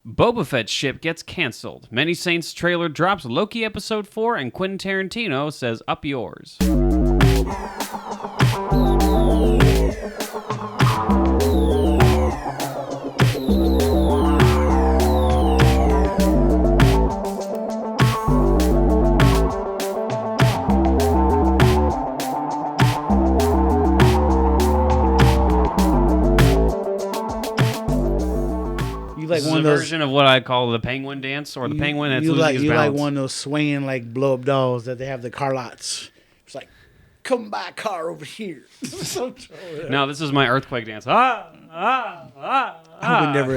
Boba Fett's ship gets canceled. Many Saints trailer drops Loki episode 4, and Quinton Tarantino says, "Up yours." Like this one is of a those version of what I call the penguin dance, or the penguin that's losing his you balance. like one of those swinging like blow up dolls that they have the car lots. It's like, come buy a car over here. No, this is my earthquake dance. I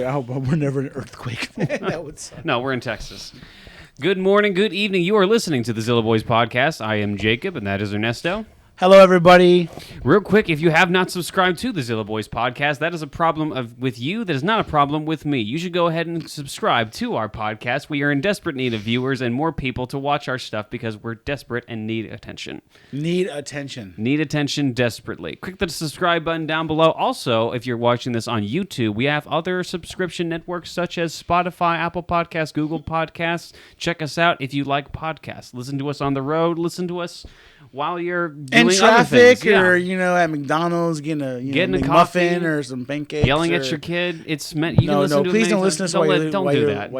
hope we're never in an earthquake. That would suck. No, we're in Texas. Good morning, good evening. You are listening to the Zilla Boys podcast. I am Jacob, and that is Ernesto. Hello, everybody. Real quick, if you have not subscribed to the Zilla Boys podcast, that is a problem with you. That is not a problem with me. You should go ahead and subscribe to our podcast. We are in desperate need of viewers and more people to watch our stuff because we're desperate and need attention. Need attention. Need attention desperately. Click the subscribe button down below. Also, if you're watching this on YouTube, we have other subscription networks such as Spotify, Apple Podcasts, Google Podcasts. Check us out if you like podcasts. Listen to us on the road. Listen to us while you're doing in traffic, other or things. at McDonald's, getting a Getting a McMuffin coffee, or some pancakes, yelling or at your kid. It's meant. You can listen to it please many don't times. listen to us Don't do that.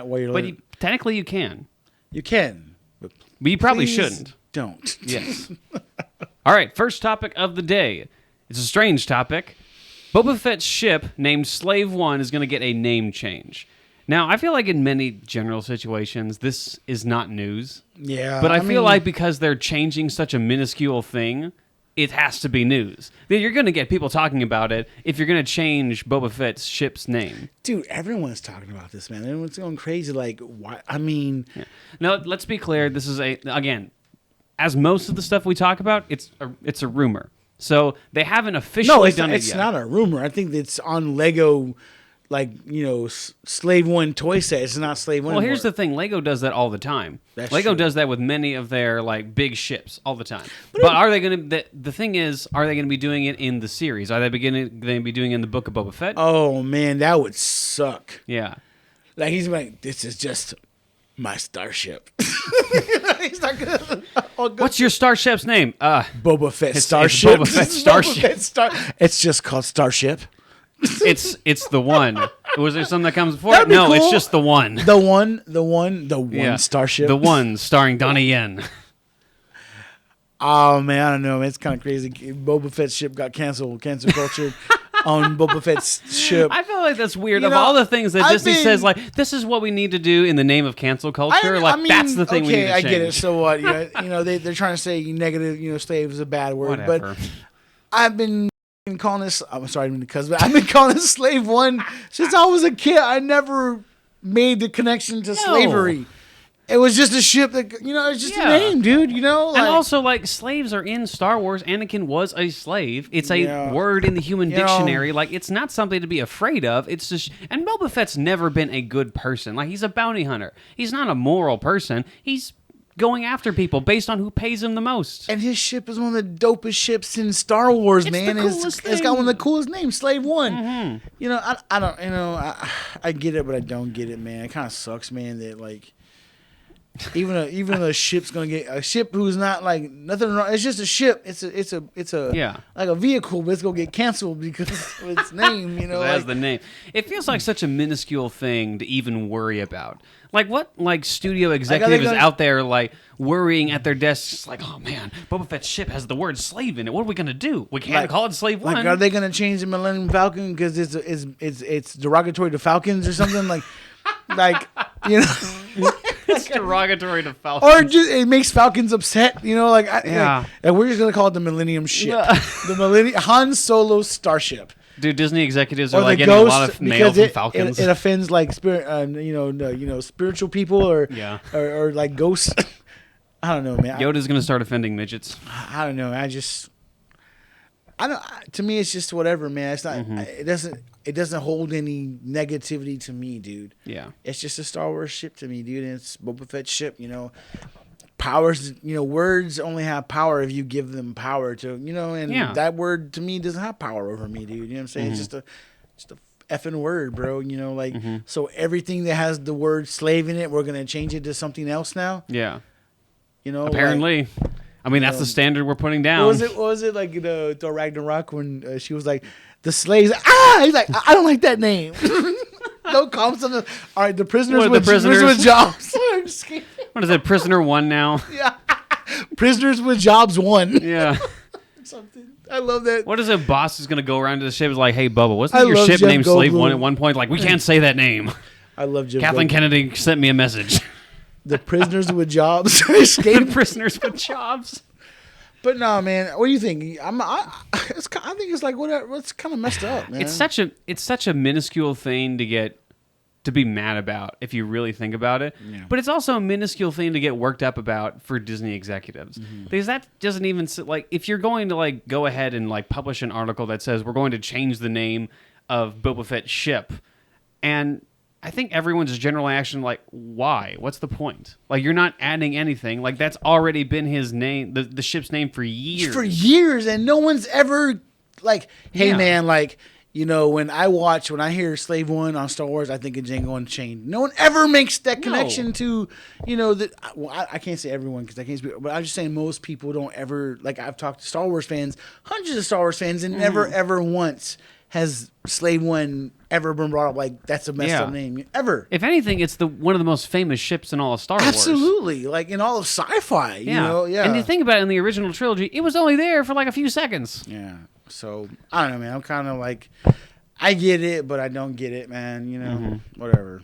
While you're But technically, you can. You can, but you probably please shouldn't. Don't. Yes. All right. First topic of the day. It's a strange topic. Boba Fett's ship named Slave One is going to get a name change. Now, I feel like in many general situations, this is not news. Yeah. But I feel like because they're changing such a minuscule thing, it has to be news. You're going to get people talking about it if you're going to change Boba Fett's ship's name. Dude, everyone's talking about this, man. Everyone's going crazy. Like, why? I mean... Yeah. Now, let's be clear. This is again, as most of the stuff we talk about, it's a rumor. So they haven't officially done it yet. It's not a rumor. I think it's on Lego... Slave One toy set. It's not Slave One. Well, here's the thing. Lego does that all the time. Lego does that with many of their big ships all the time. But are they going to? The thing is, are they going to be doing it in the series? Are they going to be doing it in the Book of Boba Fett? Oh man, that would suck. Yeah. Like he's like, this is just my starship. He's not gonna. What's your starship's name? Boba Fett Starship. Boba Fett Starship. It's just called Starship. It's the one. Was there something that comes before it? No, cool. It's just the one. The one Starship. The one starring Donnie Yen. Oh man, I don't know, man. It's kind of crazy. Boba Fett's ship got canceled. Cancel culture on Boba Fett's ship. I feel like that's weird. Of all the things that Disney says, this is what we need to do in the name of cancel culture. That's the thing we need to change. I get it. So what? They're trying to say negative. Slave is a bad word. Whatever. But I've been calling this. I'm sorry, but I've been calling this Slave One since I was a kid. I never made the connection to slavery. It was just a ship that it's just a name, dude. And also, slaves are in Star Wars. Anakin was a slave. It's a word in the human dictionary. It's not something to be afraid of. It's just, and Boba Fett's never been a good person. He's a bounty hunter. He's not a moral person. He's going after people based on who pays him the most. And his ship is one of the dopest ships in Star Wars, man. The coolest thing. It's got one of the coolest names, Slave One. Mm-hmm. I don't, I get it, but I don't get it, man. It kind of sucks, man, that even a ship's gonna get a ship who's not nothing wrong. It's just a ship. It's a like a vehicle, but it's gonna get canceled because of its name. It has the name. It feels like such a minuscule thing to even worry about. What studio executive is out there worrying at their desks oh man, Boba Fett's ship has the word slave in it. What are we gonna do? We can't call it Slave One. Are they gonna change the Millennium Falcon because it's derogatory to Falcons or something It's derogatory to Falcons. Or just it makes Falcons upset, and we're just gonna call it the Millennium Ship, the Han Solo Starship. Dude, Disney executives are getting a lot of mail from Falcons. It offends spiritual people or ghosts. I don't know, man. Yoda's gonna start offending midgets. I don't know. To me, it's just whatever, man. It's not. Mm-hmm. It doesn't hold any negativity to me, dude. Yeah. It's just a Star Wars ship to me, dude. And it's Boba Fett's ship, Powers, words only have power if you give them power to, and that word to me doesn't have power over me, dude. You know what I'm saying? Mm-hmm. It's just a effing word, bro. You know, like so everything that has the word slave in it, we're gonna change it to something else now. Yeah. You know, apparently. Like, I mean, that's the standard we're putting down. What was it like Thor Ragnarok when she was like, the slaves? Ah, he's like, I don't like that name. Don't call him something. All right, the prisoners with jobs. What is it? Prisoner 1 now? Yeah. Prisoners with jobs 1. Yeah. Something. I love that. What is it? Boss is going to go around to the ship. Is like, hey, Bubba, wasn't your ship named Slave 1 at one point? Like, we can't say that name. I love Jeff Kathleen Goldblum. Kennedy sent me a message. The prisoners with jobs escape. The prisoners with jobs. But no, man. What do you think? I think it's like whatever. It's kind of messed up, man. It's such a minuscule thing to be mad about if you really think about it. Yeah. But it's also a minuscule thing to get worked up about for Disney executives. Because that doesn't even like if you're going to like go ahead and like publish an article that says we're going to change the name of Boba Fett's ship, and I think everyone's general reaction like, why? What's the point? Like, you're not adding anything. Like, that's already been his name, the ship's name for years. For years, and no one's ever like, hey man, like, you know, when I hear Slave 1 on Star Wars, I think of Django Unchained. No one ever makes that connection to, you know, that. Well, I can't say everyone because I can't speak, but I'm just saying most people don't ever, like, I've talked to Star Wars fans, hundreds of Star Wars fans, and never ever once has Slave 1 ever been brought up like that's a messed up name ever. If anything, it's one of the most famous ships in all of Star Wars. Absolutely, like in all of sci-fi. You know, And you think about it, in the original trilogy, it was only there for like a few seconds. Yeah. So I don't know, man. I'm kind of like, I get it, but I don't get it, man. You know, whatever.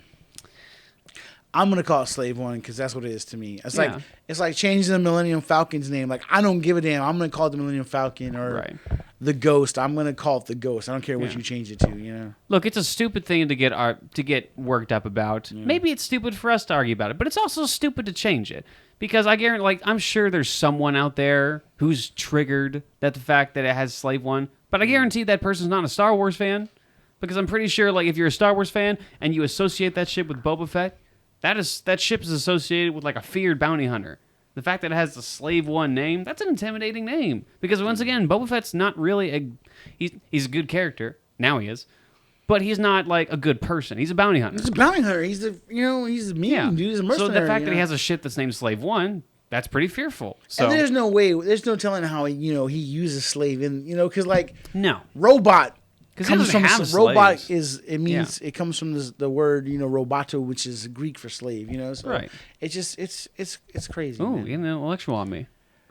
I'm gonna call it Slave 1 because that's what it is to me. It's like changing the Millennium Falcon's name. Like, I don't give a damn. I'm gonna call it the Millennium Falcon or the Ghost. I'm gonna call it the Ghost. I don't care what you change it to. You know. Look, it's a stupid thing to get worked up about. Yeah. Maybe it's stupid for us to argue about it, but it's also stupid to change it because I guarantee, like, I'm sure there's someone out there who's triggered at the fact that it has Slave 1, but I guarantee that person's not a Star Wars fan because I'm pretty sure, like, if you're a Star Wars fan and you associate that ship with Boba Fett. That ship is associated with like a feared bounty hunter. The fact that it has the Slave 1 name, that's an intimidating name. Because once again, Boba Fett's not really he's a good character. Now he is. But he's not like a good person. He's a bounty hunter. He's a bounty hunter. He's mean, dude. He's a mercenary. So the fact that he has a ship that's named Slave 1, that's pretty fearful. So and there's no telling how he uses slave in, because like robot. Comes from robot it comes from the word robato, which is Greek for slave. So it's crazy. Oh, you're intellectual on me.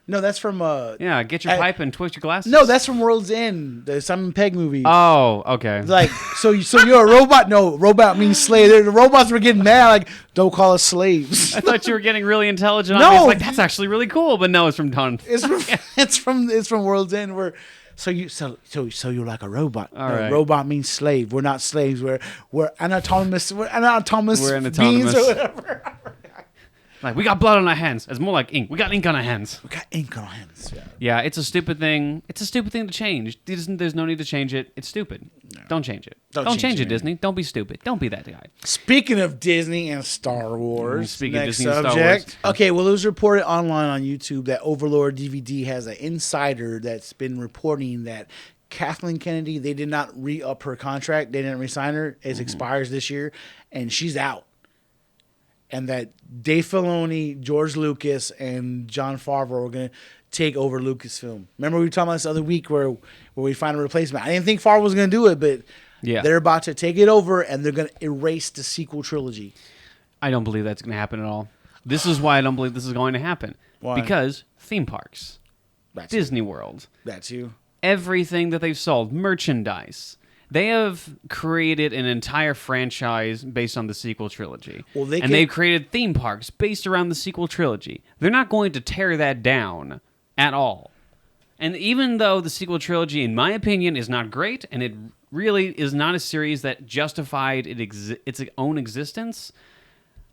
No, that's from get your pipe and twist your glasses. No, that's from World's End, the Simon Pegg movie. Oh, okay. Like so you're a robot. No, robot means slave. The robots were getting mad, like, don't call us slaves. I thought you were getting really intelligent. No, I was like, that's actually really cool, but no, it's from Don. It's from World's End where. So you're like a robot. All right. Robot means slave. We're not slaves. We're anatomists. We're anatomists beings or whatever. Like, we got blood on our hands. It's more like ink. We got ink on our hands. We got ink on our hands. Yeah, it's a stupid thing. It's a stupid thing to change. There's no need to change it. It's stupid. No. Don't change it. Don't change it, Disney. Don't be stupid. Don't be that guy. Speaking of Disney and Star Wars, speaking of Disney and Star Wars. Okay, well, it was reported online on YouTube that Overlord DVD has an insider that's been reporting that Kathleen Kennedy, they did not re-up her contract. They didn't re-sign her. It expires this year, and she's out. And that Dave Filoni, George Lucas, and Jon Favreau are going to take over Lucasfilm. Remember we were talking about this other week where we find a replacement. I didn't think Favreau was going to do it, but they're about to take it over, and they're going to erase the sequel trilogy. I don't believe that's going to happen at all. This is why I don't believe this is going to happen. Why? Because theme parks. That's Disney World. That's you. Everything that they've sold, merchandise. They have created an entire franchise based on the sequel trilogy. They've created theme parks based around the sequel trilogy. They're not going to tear that down at all. And even though the sequel trilogy, in my opinion, is not great, and it really is not a series that justified its own existence,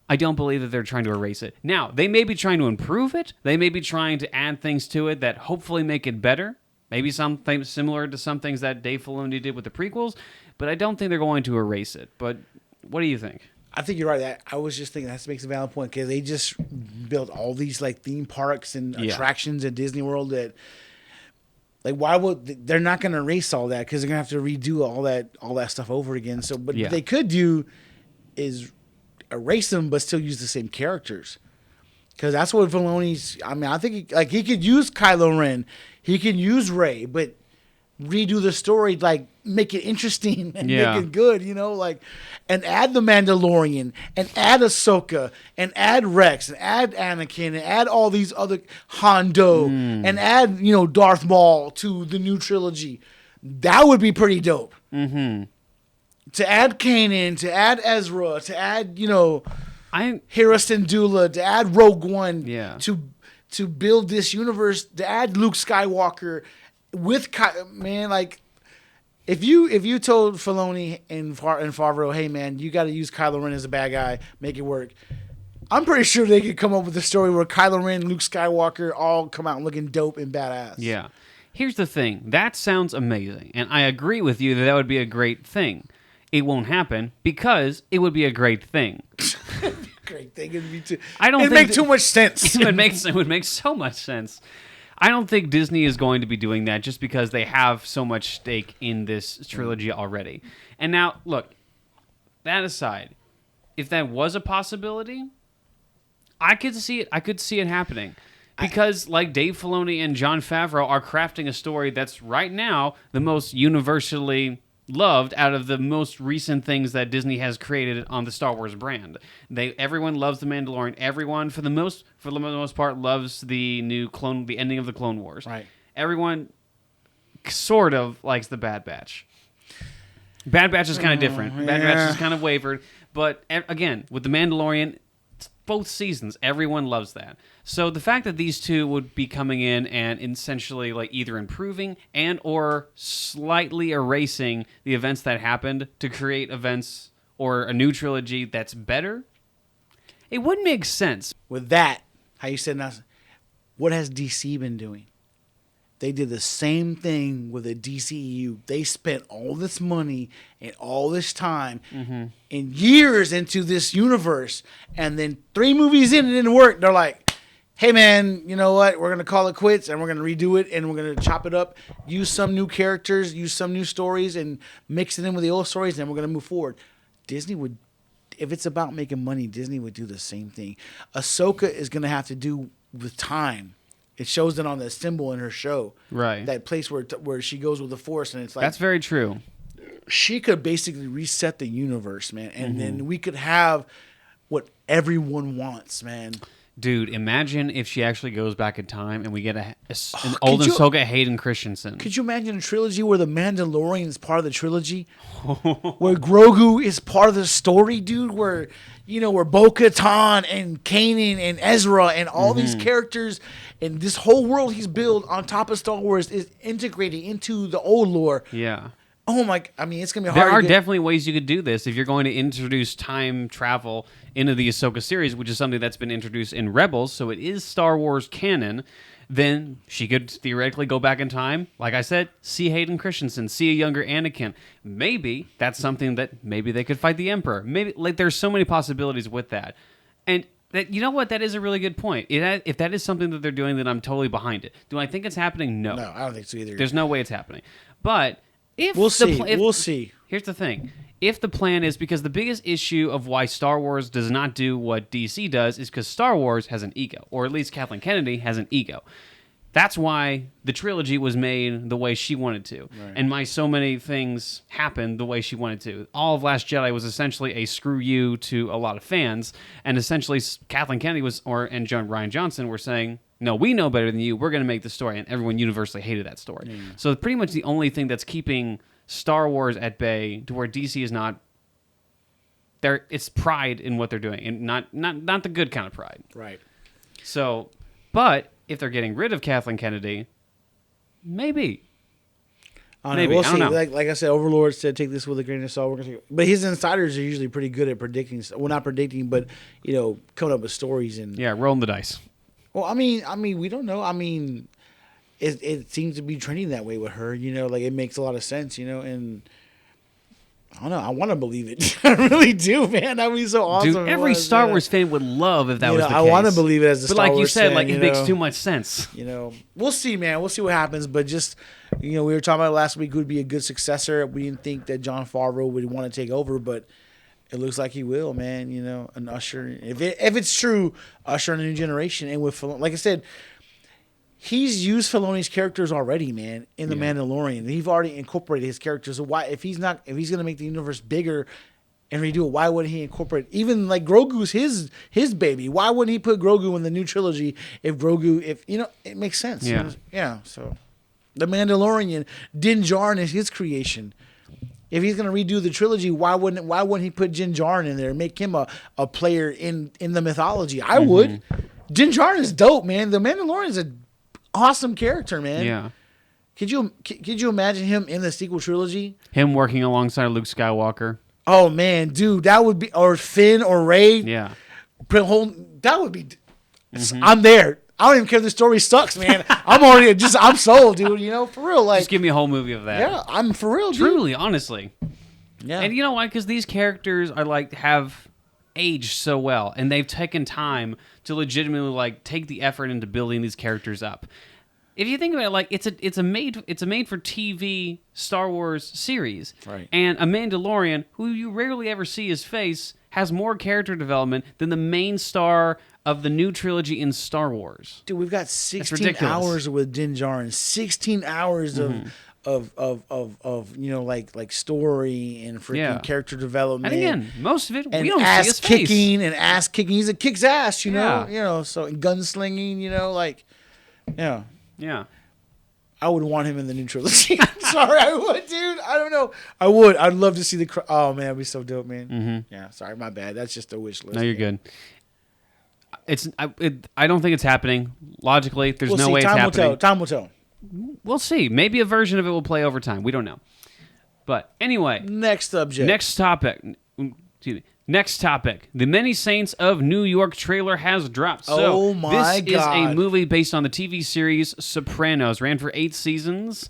I don't believe that they're trying to erase it. Now, they may be trying to improve it. They may be trying to add things to it that hopefully make it better. Maybe something similar to some things that Dave Filoni did with the prequels, but I don't think they're going to erase it. But what do you think? I think you're right. I was just thinking that makes a valid point because they just built all these like theme parks and attractions at Disney World that Like, why would they're not going to erase all that because they're going to have to redo all that stuff over again. So, but what they could do is erase them, but still use the same characters. Because that's what Filoni's. I mean, I think he could use Kylo Ren, he can use Rey, but redo the story, like make it interesting and make it good, and add the Mandalorian and add Ahsoka and add Rex and add Anakin and add all these other Hondo and add Darth Maul to the new trilogy. That would be pretty dope. Mm-hmm. To add Kanan, to add Ezra, to add Hera Syndulla, to add Rogue One, to build this universe, to add Luke Skywalker. With if you told Filoni and Favreau, hey man, you got to use Kylo Ren as a bad guy, make it work. I'm pretty sure they could come up with a story where Kylo Ren, Luke Skywalker all come out looking dope and badass. Yeah. Here's the thing. That sounds amazing, and I agree with you that would be a great thing. It won't happen because it would be a great thing. Great thing. It'd be too. It'd make too much sense. It would make so much sense. I don't think Disney is going to be doing that just because they have so much stake in this trilogy already. And now, look, that aside, if that was a possibility, I could see it. I could see it happening. Because, like Dave Filoni and Jon Favreau are crafting a story that's right now the most universally loved out of the most recent things that Disney has created on the Star Wars brand. Everyone loves The Mandalorian. Everyone, for the most part, loves the ending of the Clone Wars. Right. Everyone sort of likes the Bad Batch. Bad Batch is kind of different. Bad Batch is kind of wavered. But again, with The Mandalorian, both seasons, everyone loves that. So the fact that these two would be coming in and essentially either improving and or slightly erasing the events that happened to create events or a new trilogy that's better, it would make sense. With that, how you said now, what has DC been doing? They did the same thing with the DCEU. They spent all this money and all this time and years into this universe, and then 3 movies in, it didn't work. They're like, hey, man, you know what? We're going to call it quits, and we're going to redo it, and we're going to chop it up, use some new characters, use some new stories, and mix it in with the old stories, and we're going to move forward. Disney would, if it's about making money, Disney would do the same thing. Ahsoka is going to have to do with time. It shows it on the symbol in her show. Right. That place where she goes with the Force, and it's like... That's very true. She could basically reset the universe, man, and then we could have what everyone wants, man. Dude, imagine if she actually goes back in time and we get an old Ahsoka Hayden Christensen. Could you imagine a trilogy where the Mandalorian is part of the trilogy? Where Grogu is part of the story, dude? Where Bo-Katan and Kanan and Ezra and all these characters and this whole world he's built on top of Star Wars is integrating into the old lore. Yeah. Oh my! I mean, it's gonna be hard. There are definitely ways you could do this if you're going to introduce time travel into the Ahsoka series, which is something that's been introduced in Rebels, so it is Star Wars canon. Then she could theoretically go back in time, like I said, see Hayden Christensen, see a younger Anakin. Maybe that's something that maybe they could fight the Emperor. Maybe there's so many possibilities with that, and you know what? That is a really good point. If that is something that they're doing, then I'm totally behind it. Do I think it's happening? No, I don't think so either. There's no way it's happening, but. We'll see. Here's the thing. If the plan is, because the biggest issue of why Star Wars does not do what DC does is because Star Wars has an ego, or at least Kathleen Kennedy has an ego. That's why the trilogy was made the way she wanted to, and why so many things happened the way she wanted to. All of Last Jedi was essentially a screw you to a lot of fans, and essentially Kathleen Kennedy and Rian Johnson were saying, no, we know better than you. We're going to make the story. And everyone universally hated that story. So pretty much the only thing that's keeping Star Wars at bay to where DC is not there, it's pride in what they're doing, and not the good kind of pride. Right. So, but if they're getting rid of Kathleen Kennedy, maybe. Maybe. We'll see. Like I said, Overlord said take this with a grain of salt. But his insiders are usually pretty good at predicting. Well, not predicting, but coming up with stories and rolling the dice. Well, I mean, we don't know. I mean, it seems to be trending that way with her. It makes a lot of sense. And I don't know. I want to believe it. I really do, man. That would be so awesome. Dude, every Star Wars fan would love if that was the case. I want to believe it as a Star Wars fan. But like you said, like it makes too much sense. We'll see, man. We'll see what happens. But just, we were talking about last week who would be a good successor. We didn't think that Jon Favreau would want to take over, but it looks like he will, man. An usher. If it's true, usher in a new generation. And with, like I said, he's used Filoni's characters already, man, in The Mandalorian. He's already incorporated his characters. So why, if he's going to make the universe bigger and redo it, why wouldn't he incorporate even like Grogu's his baby? Why wouldn't he put Grogu in the new trilogy if it makes sense. Yeah. So The Mandalorian, Din Djarin is his creation. If he's going to redo the trilogy, why wouldn't he put Din Djarin in there and make him a player in the mythology? I would. Din Djarin is dope, man. The Mandalorian is a awesome character, man. Yeah. Could you imagine him in the sequel trilogy? Him working alongside Luke Skywalker. Oh man, dude, that would be, or Finn or Rey. Yeah. That would be. I'm there. I don't even care if the story sucks, man. I'm sold, dude. For real, like. Just give me a whole movie of that. Yeah, I'm for real, dude. Truly, honestly. Yeah. And you know why? Because these characters are have aged so well, and they've taken time to legitimately take the effort into building these characters up. If you think about it, it's a made for TV Star Wars series, right? And a Mandalorian who you rarely ever see his face has more character development than the main star of the new trilogy in Star Wars. Dude, we've got 16 hours with Din Djarin, 16 hours of story and freaking character development. And again, most of it and we don't see his face. And ass kicking. He's a kicks ass, so and gunslinging, Yeah. I would want him in the new trilogy. Sorry, I would, dude. I don't know. I would. I'd love to see the. Oh man, it'd be so dope, man. Mm-hmm. Yeah. Sorry, my bad. That's just a wish list. No, you're good. I don't think it's happening. Logically, there's no way it's happening. Time will tell. We'll see. Maybe a version of it will play over time. We don't know. But anyway. Next subject. Next topic. Next topic. The Many Saints of New York trailer has dropped. So my God. This is a movie based on the TV series Sopranos. Ran for 8 seasons.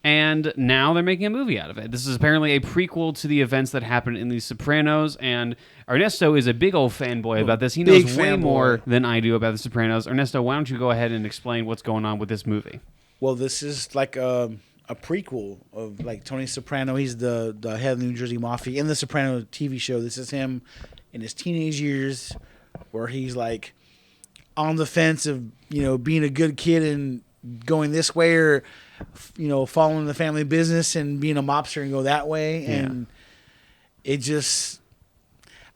And now they're making a movie out of it. This is apparently a prequel to the events that happened in The Sopranos. And Ernesto is a big old fanboy about this. He knows way more than I do about The Sopranos. Ernesto, why don't you go ahead and explain what's going on with this movie? Well, this is like a prequel of Tony Soprano. He's the head of the New Jersey Mafia in the Soprano TV show. This is him in his teenage years where he's on the fence of, being a good kid and going this way or, following the family business and being a mobster and go that way. Yeah. And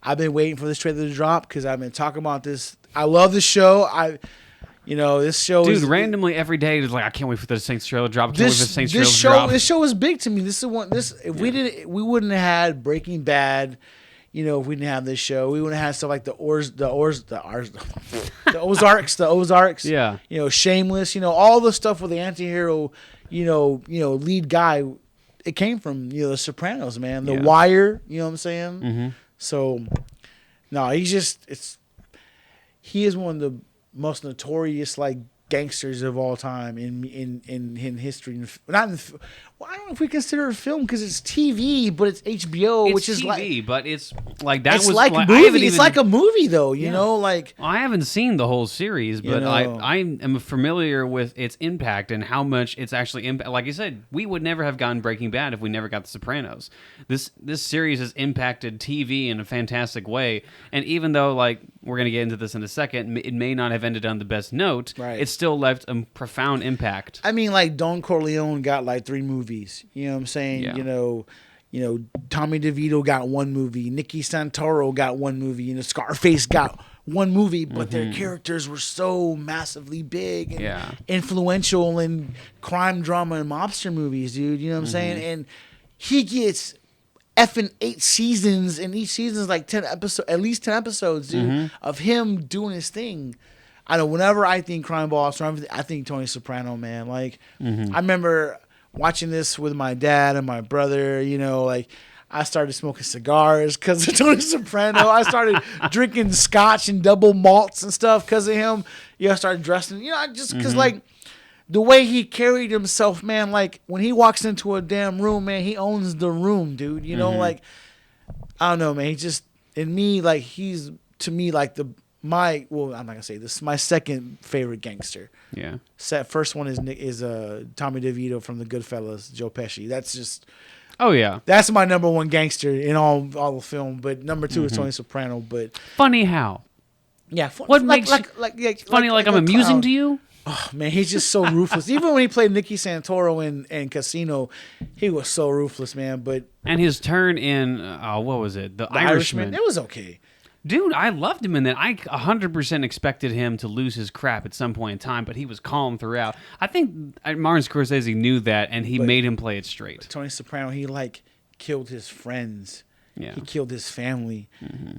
I've been waiting for this trailer to drop because I've been talking about this. I love the show. This show is... Dude, randomly every day, it's I can't wait for the Saints trailer to drop. I can't wait for the Saints trailer to drop. This show is big to me. If we wouldn't have had Breaking Bad, if we didn't have this show, we wouldn't have stuff like the Ozarks. Yeah. Shameless, all the stuff with the anti-hero, lead guy. It came from, The Sopranos, man. The Wire, you know what I'm saying? Mm-hmm. So, no, he is one of the most notorious gangsters of all time in history. I don't know if we consider it a film because it's TV, but it's HBO, which is TV, but it's that it's was like a movie. It's like a movie, though. You know, I haven't seen the whole series, but I am familiar with its impact and how much it's actually impact. Like I said, we would never have gotten Breaking Bad if we never got The Sopranos. This series has impacted TV in a fantastic way, and even though we're gonna get into this in a second, it may not have ended on the best note. Right. It still left a profound impact. I mean, Don Corleone got 3 movies. You know what I'm saying? Yeah. Tommy DeVito got 1 movie. Nicky Santoro got 1 movie. Scarface got 1 movie, but their characters were so massively big and influential in crime drama and mobster movies, dude. You know what I'm saying? And he gets effing 8 seasons, and each season's 10 episodes, at least 10 episodes, dude, of him doing his thing. I know whenever I think crime boss, I think Tony Soprano, man. I remember watching this with my dad and my brother, I started smoking cigars because of Tony Soprano. I started drinking scotch and double malts and stuff because of him. I started dressing, just because the way he carried himself, man, like when he walks into a damn room, man, he owns the room, dude. You know, like I don't know, man. He just he's to me like I'm not gonna say this. My second favorite gangster. Yeah. First one is Tommy DeVito from the Goodfellas, Joe Pesci. That's just. Oh yeah. That's my number one gangster in all the film. But number two is Tony Soprano. But funny how. Yeah. What makes funny? Like I'm amusing to you? Oh man, he's just so ruthless. Even when he played Nicky Santoro in Casino, he was so ruthless, man. And his turn in what was it? The Irishman. It was okay. Dude, I loved him in that. I 100% expected him to lose his crap at some point in time, but he was calm throughout. I think Martin Scorsese knew that, and he made him play it straight. Tony Soprano, he killed his friends. Yeah. He killed his family.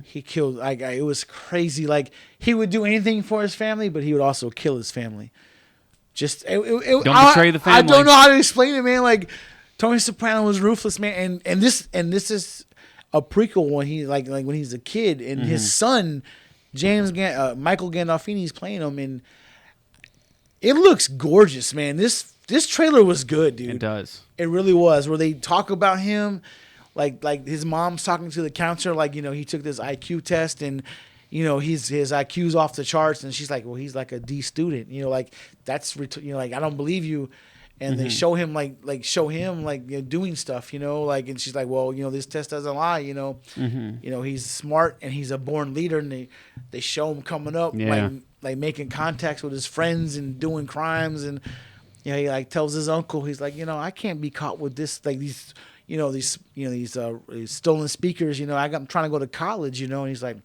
He killed it was crazy. Like he would do anything for his family, but he would also kill his family. Just don't betray the family. I don't know how to explain it, man. Like Tony Soprano was ruthless, man. And this is a prequel when he like when he's a kid, and his son Michael Gandolfini's playing him, and it looks gorgeous, man. This trailer was good, dude. It does. It really was. Where they talk about him. Like his mom's talking to the counselor, like, you know, he took this IQ test and, you know, his IQ's off the charts, and she's like, well, he's like a D student, you know, like that's, you know, like, I don't believe you. And they show him doing stuff, you know, like, and she's like, well, you know, this test doesn't lie, you know, you know, he's smart and he's a born leader, and they show him coming up, like making contacts with his friends and doing crimes, and, you know, he like tells his uncle, he's like, you know, I can't be caught with this, like these stolen speakers, you know, I'm trying to go to college, you know, and he's like,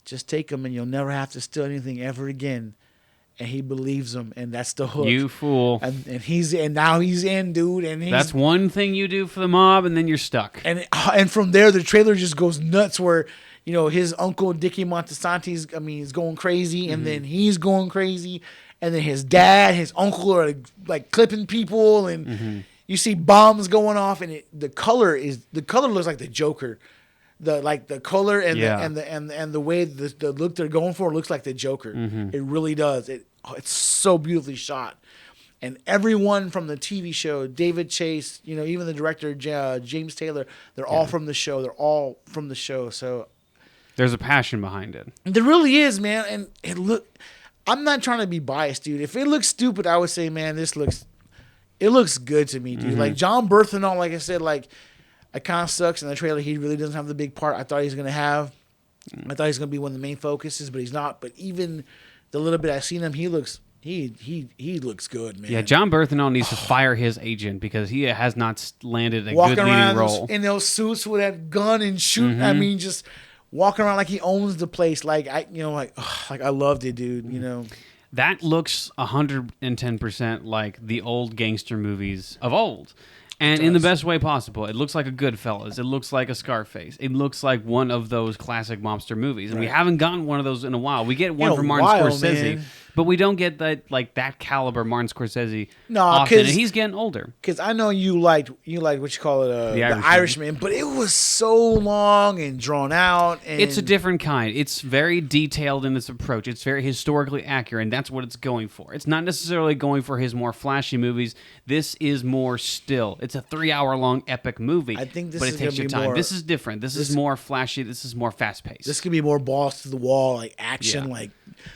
just take them and you'll never have to steal anything ever again. And he believes him, and that's the hook. You fool. And now he's in, dude. And that's one thing you do for the mob, and then you're stuck. And from there, the trailer just goes nuts where, you know, his uncle, Dickie Montesanti's, is going crazy, and then he's going crazy. And then his dad, his uncle are like clipping people, and you see bombs going off, and the color looks like the Joker, the color and the way the look they're going for looks like the Joker. It really does. It's so beautifully shot, and everyone from the TV show, David Chase, you know, even the director James Taylor, they're all from the show. They're all from the show. So there's a passion behind it. There really is, man. And I'm not trying to be biased, dude. If it looks stupid, I would say, man, it looks good to me, dude. Like John Berthenol, like I said, like it kind of sucks in the trailer. He really doesn't have the big part I thought he was going to have. I thought he was going to be one of the main focuses, but he's not. But even the little bit I've seen him, he looks good, man. Yeah, John Berthenol needs to fire his agent because he has not landed a good leading role. In those suits with that gun and shoot. I mean, just walking around like he owns the place. Like I loved it, dude. You know. That looks 110% like the old gangster movies of old. And in the best way possible. It looks like a Goodfellas. It looks like a Scarface. It looks like one of those classic mobster movies. And we haven't gotten one of those in a while. We get one from Martin Scorsese, but we don't get that caliber Martin Scorsese often. And he's getting older. Because I know you liked what you call it, The Irishman, but it was so long and drawn out. And it's a different kind. It's very detailed in its approach. It's very historically accurate, and that's what it's going for. It's not necessarily going for his more flashy movies. This is more still. It's a 3-hour-long epic movie. I think this but is it takes your time. This is different. This is more flashy. This is more fast-paced. This could be more balls to the wall, like action, like.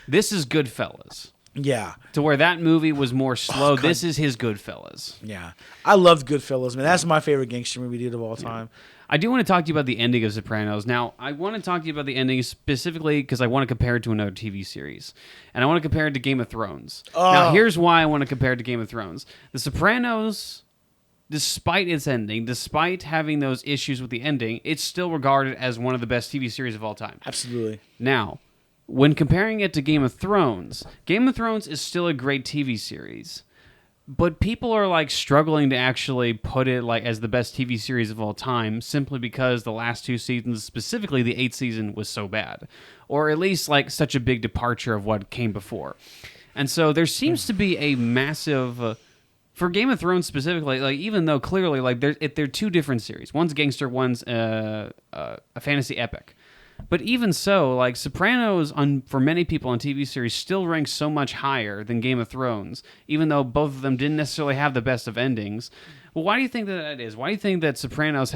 This is Goodfellas. Yeah. To where that movie was more slow. This is his Goodfellas. Yeah. I loved Goodfellas, man. That's my favorite gangster movie of all time. I do want to talk to you about the ending of Sopranos. Now, I want to talk to you about the ending specifically because I want to compare it to another TV series. And I want to compare it to Game of Thrones. Now, here's why I want to compare it to Game of Thrones. The Sopranos, despite its ending, despite having those issues with the ending, it's still regarded as one of the best TV series of all time. Absolutely. Now, when comparing it to Game of Thrones is still a great TV series. But people are like struggling to actually put it like as the best TV series of all time simply because the last 2 seasons, specifically the 8th season, was so bad. Or at least like such a big departure of what came before. And so there seems to be a massive... for Game of Thrones specifically, like even though clearly like they're 2 different series. One's gangster, one's a fantasy epic. But even so, like Sopranos, for many people on TV series, still ranks so much higher than Game of Thrones, even though both of them didn't necessarily have the best of endings. Well, why do you think that is? Why do you think that Sopranos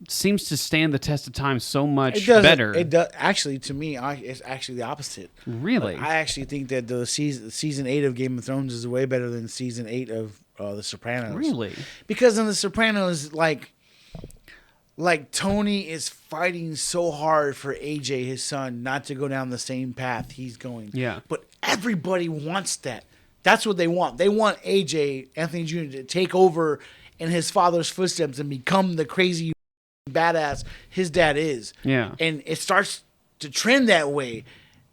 seems to stand the test of time so much better? It does. Actually, to me, it's actually the opposite. Really? Like, I actually think that the season 8 of Game of Thrones is way better than season 8 of The Sopranos. Really? Because in The Sopranos, like Tony is fighting so hard for AJ, his son, not to go down the same path he's going. Yeah. But everybody wants that. That's what they want. They want AJ, Anthony Jr., to take over in his father's footsteps and become the crazy badass his dad is. Yeah. And it starts to trend that way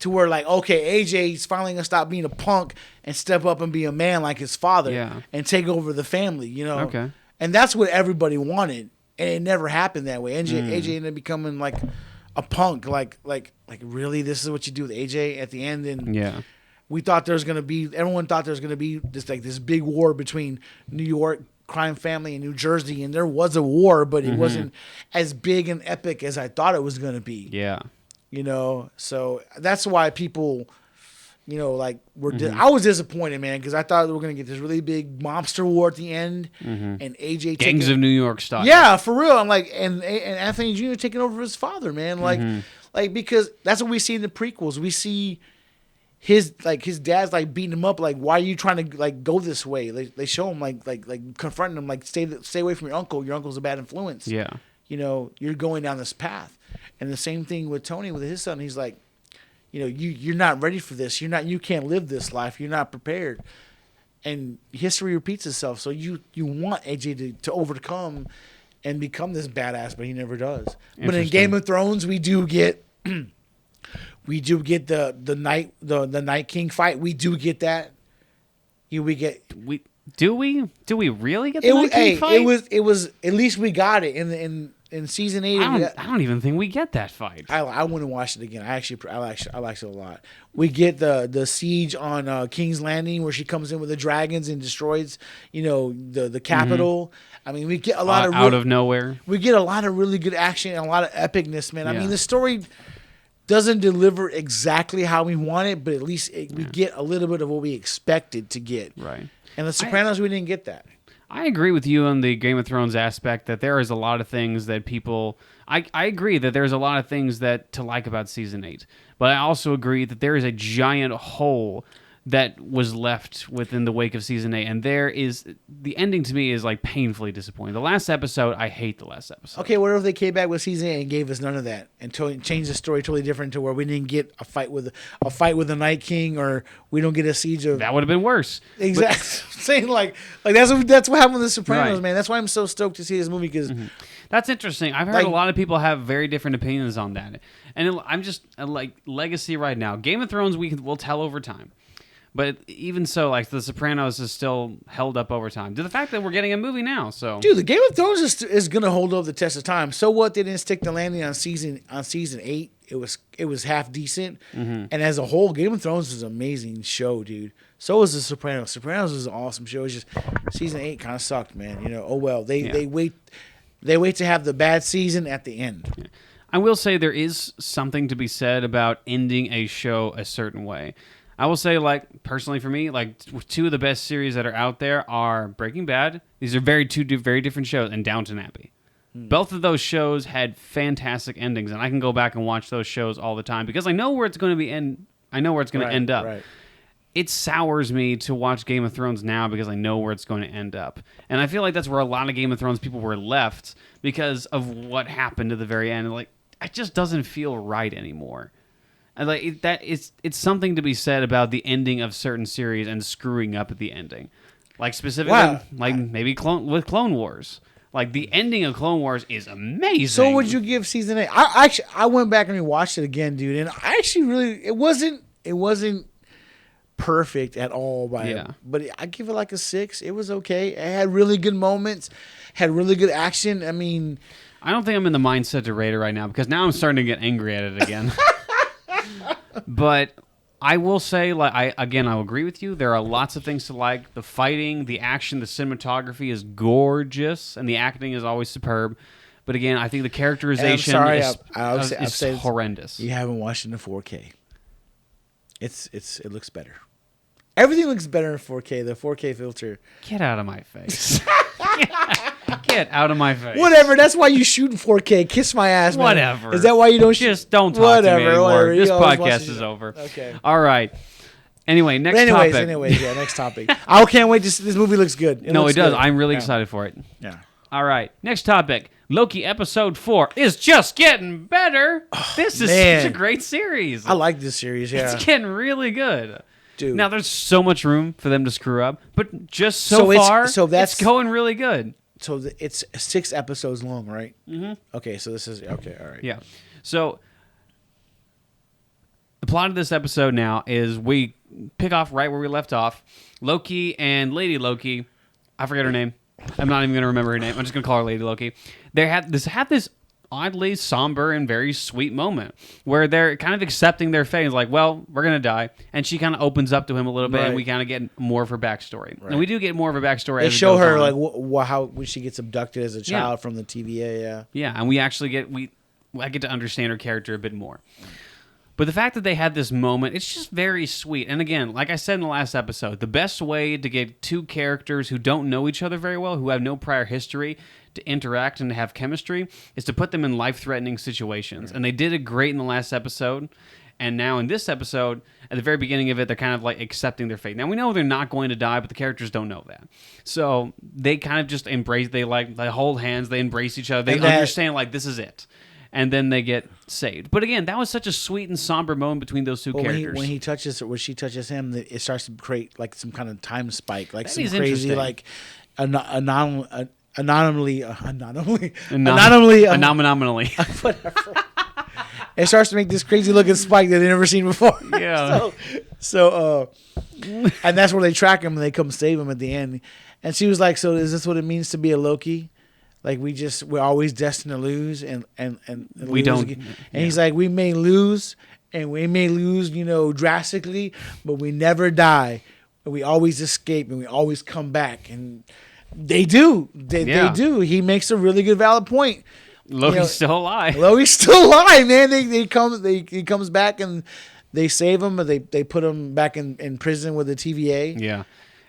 to where, like, okay, AJ's finally going to stop being a punk and step up and be a man like his father and take over the family, you know? Okay. And that's what everybody wanted. And it never happened that way. AJ ended up becoming like a punk. Like really, this is what you do with AJ at the end. And we thought everyone thought there was gonna be this big war between New York crime family and New Jersey, and there was a war, but it wasn't as big and epic as I thought it was gonna be. Yeah, you know, so that's why people. You know, like I was disappointed, man, because I thought we were gonna get this really big mobster war at the end, and AJ Gangs of New York style. Yeah, for real. I'm like, and Anthony Jr. taking over his father, man, like because that's what we see in the prequels. We see his dad's like beating him up, like, why are you trying to like go this way? They show him like confronting him, like stay away from your uncle. Your uncle's a bad influence. Yeah, you know, you're going down this path, and the same thing with Tony with his son. He's like, you know, you're not ready for this. You can't live this life. You're not prepared. And history repeats itself. So you want AJ to overcome and become this badass, but he never does. But in Game of Thrones, we do get the Night King fight. We do get that. Do we really get the Night King fight? It was at least we got it in season 8. I don't even think we get that fight. I want to watch it again. I like it a lot. We get the siege on King's Landing where she comes in with the dragons and destroys, you know, the capital. I mean, we get a lot of out of nowhere. We get a lot of really good action and a lot of epicness, man. I mean, the story doesn't deliver exactly how we want it, but at least we get a little bit of what we expected to get. Right. And The Sopranos, we didn't get that. I agree with you on the Game of Thrones aspect that there is a lot of things that people... I agree that there's a lot of things that to like about Season 8. But I also agree that there is a giant hole that was left within the wake of Season 8. And there is... The ending to me is like painfully disappointing. The last episode, I hate the last episode. Okay, what if they came back with Season 8 and gave us none of that? And changed the story totally different to where we didn't get a fight with the Night King, or we don't get a siege of... That would have been worse. Exactly. Saying like that's what happened with The Sopranos, man. That's why I'm so stoked to see this movie, because... That's interesting. I've heard a lot of people have very different opinions on that. And I'm just like legacy right now. Game of Thrones we'll tell over time. But even so, like, The Sopranos is still held up over time. To the fact that we're getting a movie now, so... Dude, the Game of Thrones is going to hold up the test of time. So what? They didn't stick the landing on season 8. It was half decent. And as a whole, Game of Thrones is an amazing show, dude. So is The Sopranos. Sopranos is an awesome show. It's just season 8 kind of sucked, man. You know, oh well. They wait to have the bad season at the end. Yeah. I will say there is something to be said about ending a show a certain way. I will say, like, personally for me, like, two of the best series that are out there are Breaking Bad. These are two very different shows, and Downton Abbey. Both of those shows had fantastic endings, and I can go back and watch those shows all the time because I know where it's going to end up. Right. It sours me to watch Game of Thrones now because I know where it's going to end up. And I feel like that's where a lot of Game of Thrones people were left because of what happened at the very end. Like, it just doesn't feel right anymore. And like it's something to be said about the ending of certain series and screwing up at the ending. Like specifically, maybe Clone Wars. Like the ending of Clone Wars is amazing. So would you give season 8? I went back and rewatched it again, dude, and I actually it wasn't perfect at all but I give it like a 6. It was okay. It had really good moments, had really good action. I mean, I don't think I'm in the mindset to rate it right now because now I'm starting to get angry at it again. But I will say, like, I will agree with you. There are lots of things to like. The fighting, the action, the cinematography is gorgeous, and the acting is always superb. But again, I think the characterization is horrendous. You haven't watched it in 4K. It looks better. Everything looks better in 4K. The 4K filter. Get out of my face. Get out of my face. Whatever. That's why you shoot in 4K. Kiss my ass, man. Whatever. Is that why you don't shoot? Just don't talk to me anymore. Whatever. This podcast is over. Okay. All right. Anyway, next topic. Next topic. I can't wait. This movie looks good. It does. Good. I'm really excited for it. Yeah. All right. Next topic. Loki episode 4 is just getting better. This is such a great series. I like this series, yeah. It's getting really good. Dude. Now, there's so much room for them to screw up, but just so far, it's going really good. So it's 6 episodes long, right? Mm-hmm. Okay, so this is... Okay, all right. Yeah. So the plot of this episode now is we pick off right where we left off. Loki and Lady Loki, I forget her name. I'm not even going to remember her name. I'm just going to call her Lady Loki. They had this oddly somber and very sweet moment where they're kind of accepting their fate. It's like, well, we're going to die. And she kind of opens up to him a little bit, and we kind of get more of her backstory. Right. And we do get more of her backstory. They show her like how when she gets abducted as a child from the TVA, yeah. Yeah, and we actually I get to understand her character a bit more. But the fact that they had this moment, it's just very sweet. And again, like I said in the last episode, the best way to get two characters who don't know each other very well, who have no prior history, to interact and to have chemistry, is to put them in life-threatening situations. And they did it great in the last episode. And now in this episode, at the very beginning of it, they're kind of like accepting their fate. Now we know they're not going to die, but the characters don't know that. So they kind of just embrace, they hold hands, they embrace each other, they understand like this is it. And then they get saved. But again, that was such a sweet and somber moment betwing those two characters. When she touches him, it starts to create like some kind of time spike, like that some crazy like anomaly. Whatever. It starts to make this crazy looking spike that they've never seen before. Yeah. And that's where they track him and they come save him at the end. And she was like, "So is this what it means to be a Loki? Like we're always destined to lose and we don't." Again. And he's like, "We may lose, and we may lose, drastically, but we never die. We always escape, and we always come back." And they do. They do. He makes a really good, valid point. Loki's still alive. Loki's still alive, man. He comes back and they save him, but they put him back in prison with the TVA. Yeah.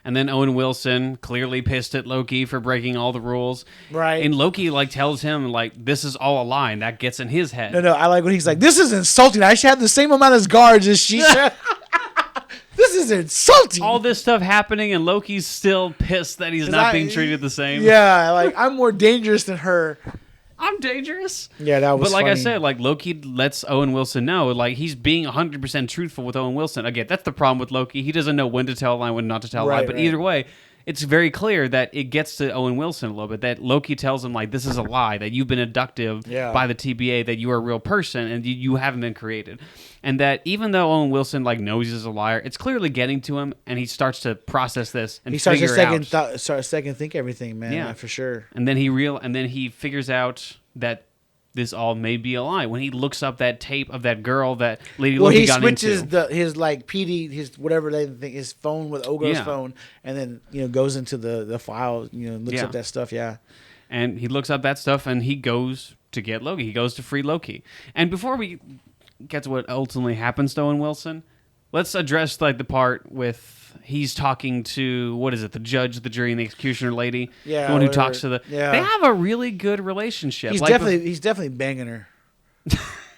And then Owen Wilson, clearly pissed at Loki for breaking all the rules. Right. And Loki tells him this is all a lie, and that gets in his head. No, I like when he's like, "This is insulting. I should have the same amount of guards as she should." This is insulting. All this stuff happening, and Loki's still pissed that he's not being treated the same. Yeah, I'm more dangerous than her. I'm dangerous. Yeah, that was funny. I said, Loki lets Owen Wilson know, he's being 100% truthful with Owen Wilson. Again, that's the problem with Loki. He doesn't know when to tell a lie, when not to tell a lie. But either way, it's very clear that it gets to Owen Wilson a little bit, that Loki tells him, this is a lie, that you've been abducted by the TBA, that you are a real person, and you haven't been created. And that even though Owen Wilson, knows he's a liar, it's clearly getting to him, and he starts to process this and figure it out. Second think everything, man. Yeah, for sure. And then he figures out that this all may be a lie when he looks up that tape of that girl that Lady Loki got into. Well, he switches his PD, his whatever they think, his phone with Ogo's phone, and then goes into the file, looks up that stuff. Yeah, and he looks up that stuff, and he goes to get Loki. He goes to free Loki. And before we get to what ultimately happens to Owen Wilson, let's address the part with. He's talking to, what is it, the judge, the jury, and the executioner lady? Yeah. The one who talks to the... Yeah. They have a really good relationship. He's definitely banging her.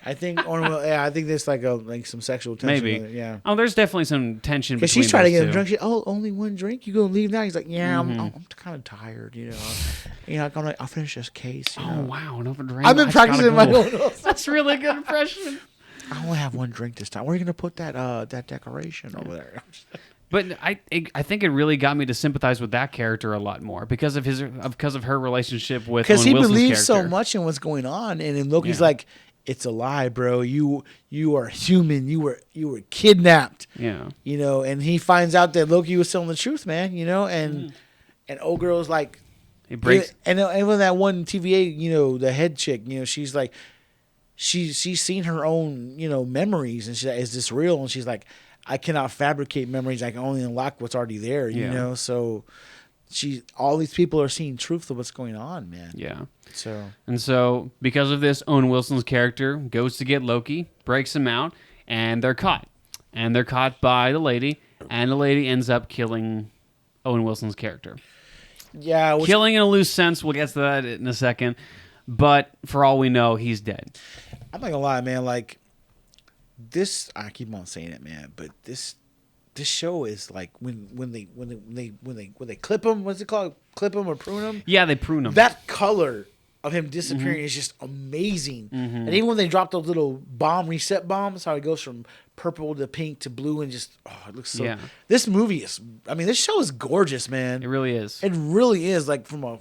I think there's some sexual tension. Maybe. Yeah. Oh, there's definitely some tension between Because she's trying to get him drunk. drunk. Only one drink? You gonna leave now? He's like, yeah, I'm kind of tired, I'll finish this case. Oh, wow. Another drink. I've been practicing my own. That's really good impression. I only have one drink this time. Where are you going to put that decoration over there? But I think it really got me to sympathize with that character a lot more because of her relationship with Owen Wilson's character. Because he believes so much in what's going on, and then Loki's like, "It's a lie, bro. You are human. You were kidnapped." Yeah. And he finds out that Loki was telling the truth, man. And old girl's like, it breaks. And when that one TVA, the head chick, she's like, she's seen her own, memories, and she's like, "Is this real?" And she's like, "I cannot fabricate memories. I can only unlock what's already there, So all these people are seeing truth of what's going on, man. Yeah. So because of this, Owen Wilson's character goes to get Loki, breaks him out, and they're caught. And they're caught by the lady, and the lady ends up killing Owen Wilson's character. Yeah. Killing in a loose sense, we'll get to that in a second. But for all we know, he's dead. I'm not gonna lie, man. Like this, I keep on saying it, man. But this show is like when they clip him. What's it called? Clip him or prune him? Yeah, they prune him. That color of him disappearing is just amazing. And even when they drop those little reset bombs, how it goes from purple to pink to blue, and just it looks so. Yeah. This movie is. I mean, this show is gorgeous, man. It really is. It really is. Like from a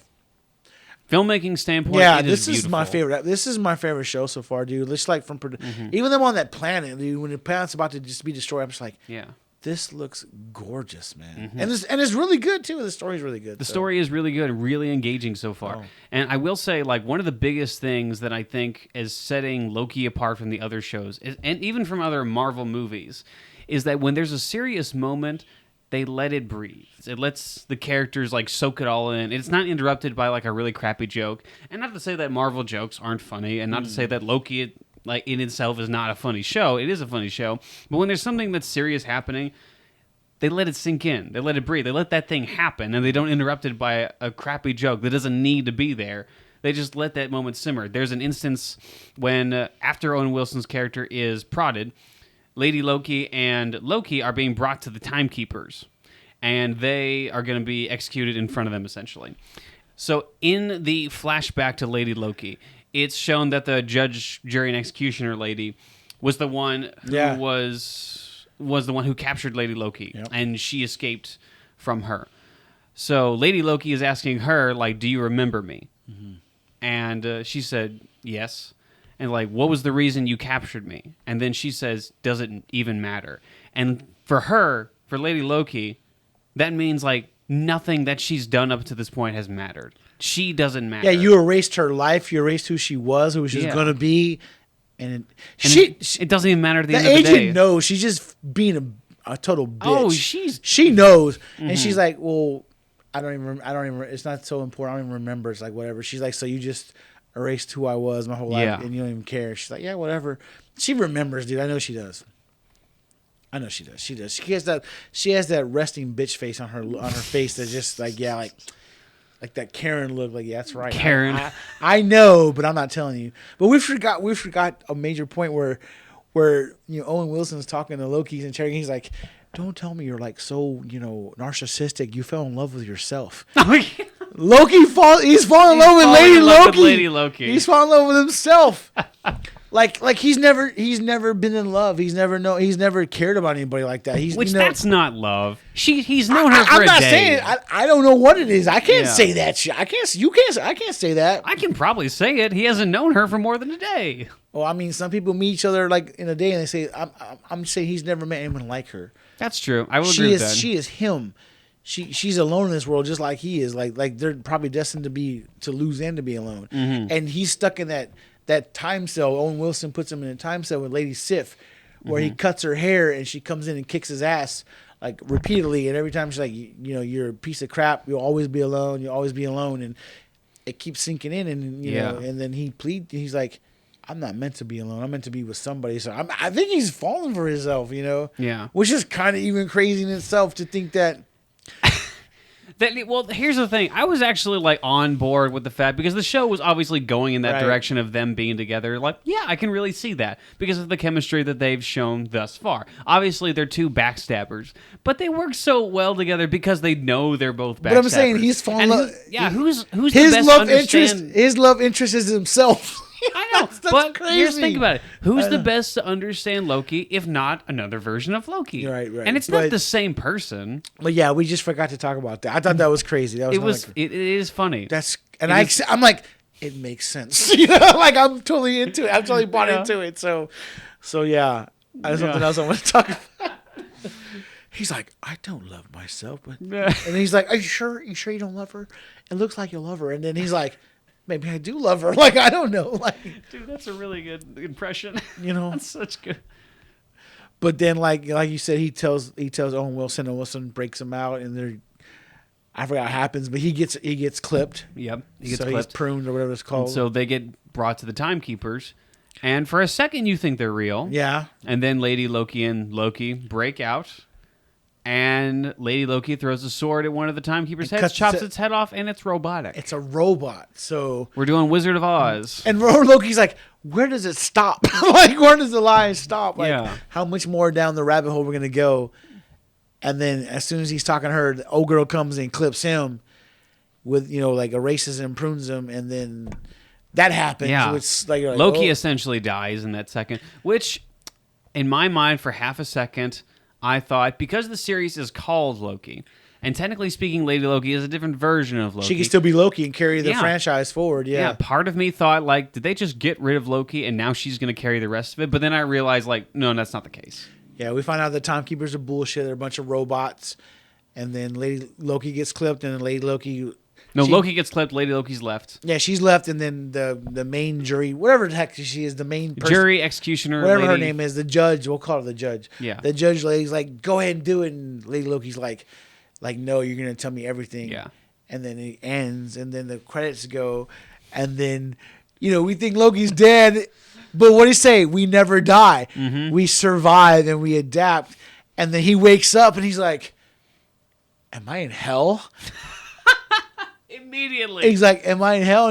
filmmaking standpoint, yeah, this is my favorite. This is my favorite show so far, dude. It's like from even them on that planet, dude. When the planet's about to just be destroyed, I'm just like, yeah, this looks gorgeous, man. And it's really good too. The story's really good. The story is really good and really engaging so far. And I will say, like, one of the biggest things that I think is setting Loki apart from the other shows, and even from other Marvel movies, is that when there's a serious moment, they let it breathe. It lets the characters like soak it all in. It's not interrupted by like a really crappy joke. And not to say that Marvel jokes aren't funny, and not to say that Loki like in itself is not a funny show. It is a funny show. But when there's something that's serious happening, they let it sink in. They let it breathe. They let that thing happen, and they don't interrupt it by a crappy joke that doesn't need to be there. They just let that moment simmer. There's an instance when after Owen Wilson's character is prodded, Lady Loki and Loki are being brought to the Timekeepers, and they are going to be executed in front of them, essentially. So in the flashback to Lady Loki, it's shown that the judge, jury, and executioner lady was the one who was the one who captured Lady Loki, and she escaped from her. So Lady Loki is asking her, like, do you remember me? And she said, yes. And like, what was the reason you captured me? And then she says, does it even matter? And for her, for Lady Loki, that means like nothing that she's done up to this point has mattered. She doesn't matter. Yeah, you erased her life. You erased who she was, who she was going to be. And it doesn't even matter at the end of the day. The agent knows. She's just being a total bitch. Oh, she knows. And she's like, well, I don't even, it's not so important. I don't even remember. It's like, whatever. She's like, so you just erased who I was my whole life and you don't even care. She's like, yeah, whatever. She remembers, dude. I know she does. She does. She has that resting bitch face on her face that just like, yeah, like that Karen look. Like, yeah, that's right. Karen. I know, but I'm not telling you. But we forgot a major point where Owen Wilson's talking to Loki and Cherry. He's like, don't tell me you're like so narcissistic. You fell in love with yourself. He's falling in love with Lady Loki. He's falling in love with himself. Like he's never been in love. He's never cared about anybody like that. That's not love. He's known her for a day. I'm not saying I don't know what it is. I can't say that shit. I can't say that. I can probably say it. He hasn't known her for more than a day. Well, I mean, some people meet each other like in a day and they say, I'm saying he's never met anyone like her. That's true. I will agree with that. She is him. She's alone in this world just like he is. Like they're probably destined to lose and to be alone. And he's stuck in that time cell. Owen Wilson puts him in a time cell with Lady Sif, where he cuts her hair and she comes in and kicks his ass like repeatedly. And every time she's like, you're a piece of crap. You'll always be alone. You'll always be alone. And it keeps sinking in. And and then he pleads. He's like, I'm not meant to be alone. I'm meant to be with somebody. So I think he's falling for himself. Yeah. Which is kind of even crazy in itself to think that. Well, here's the thing. I was actually like on board with the fact because the show was obviously going in that direction of them being together. Like, yeah, I can really see that because of the chemistry that they've shown thus far. Obviously, they're two backstabbers, but they work so well together because they know they're both backstabbers. But I'm saying he's falling in love. Yeah, who's his the best love interest? His love interest is himself. I know, but crazy. Here's think about it. Who's the best to understand Loki, if not another version of Loki? Right. And it's not the same person. But yeah, we just forgot to talk about that. I thought that was crazy. It is funny. I'm like, it makes sense. Like I'm totally into it. I'm totally bought into it. So yeah, there's something else I want to talk about. He's like, I don't love myself, but and he's like, are you sure? You don't love her? It looks like you love her. And then he's like, maybe I do love her. Like, I don't know. Like, dude, that's a really good impression. That's such good. But then, like you said, he tells Owen Wilson, and Wilson breaks him out, and I forgot what happens, but he gets clipped. Yep, he gets clipped. He's pruned or whatever it's called. And so they get brought to the Timekeepers, and for a second you think they're real. Yeah. And then Lady Loki and Loki break out, and Lady Loki throws a sword at one of the Timekeepers' heads, chops its head off, and it's robotic. It's a robot. So we're doing Wizard of Oz. And Loki's like, where does it stop? Like, where does the line stop? Like, how much more down the rabbit hole we're going to go? And then as soon as he's talking to her, the old girl comes and clips him with, like erases and prunes him. And then that happens. Yeah. It's like Loki essentially dies in that second, which in my mind for half a second, I thought because the series is called Loki, and technically speaking, Lady Loki is a different version of Loki. She can still be Loki and carry the franchise forward, yeah. Part of me thought, like, did they just get rid of Loki and now she's going to carry the rest of it? But then I realized, like, no, that's not the case. Yeah, we find out the Timekeepers are bullshit. They're a bunch of robots. And then Lady Loki gets clipped, and then Lady Loki... Loki gets clipped, Lady Loki's left. Yeah, she's left, and then the main jury, whatever the heck she is, the main person... Jury, executioner, whatever her name is, the judge, we'll call her the judge. Yeah. The judge lady's like, go ahead and do it, and Lady Loki's like, no, you're going to tell me everything. Yeah. And then it ends, and then the credits go, and then, we think Loki's dead, but what do you say? We never die. Mm-hmm. We survive, and we adapt. And then he wakes up, and he's like, am I in hell? Immediately. He's like, am I in hell?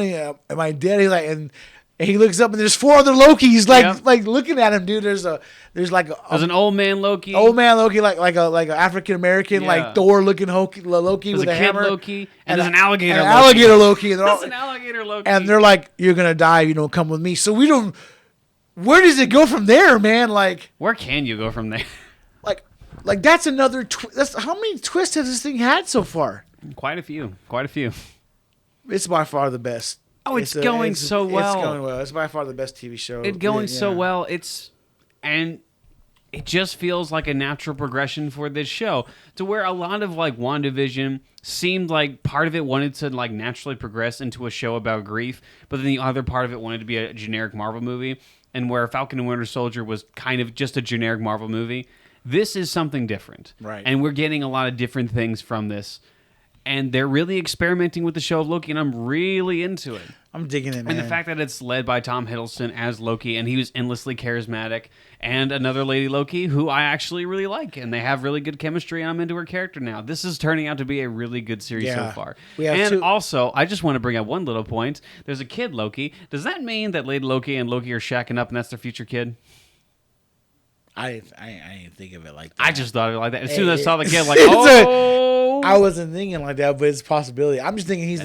Am I dead? He's like, and he looks up, and there's 4 other Lokis, like looking at him, dude. There's an old man Loki, like a African American, like Thor looking Loki with a hammer, Loki, and there's an alligator, Loki. And there's an alligator Loki, and they're like, you're gonna die. You don't come with me. So we don't. Where does it go from there, man? Like, where can you go from there? Like that's another. That's how many twists has this thing had so far? Quite a few. It's by far the best. Oh, it's going so well. It's going well. It's by far the best TV show. It's going so well. And it just feels like a natural progression for this show to where a lot of like WandaVision seemed like part of it wanted to like naturally progress into a show about grief, but then the other part of it wanted to be a generic Marvel movie, and where Falcon and Winter Soldier was kind of just a generic Marvel movie. This is something different. Right. And we're getting a lot of different things from this. And they're really experimenting with the show of Loki, and I'm really into it. I'm digging it, man. And the fact that it's led by Tom Hiddleston as Loki, and he was endlessly charismatic, and another Lady Loki who I actually really like, and they have really good chemistry, and I'm into her character now. This is turning out to be a really good series so far. Also, I just want to bring up one little point. There's a kid Loki. Does that mean that Lady Loki and Loki are shacking up, and that's their future kid? I didn't think of it like that. I just thought of it like that. As soon as I saw the kid, like, oh! I wasn't thinking like that, but it's a possibility. I'm just thinking he's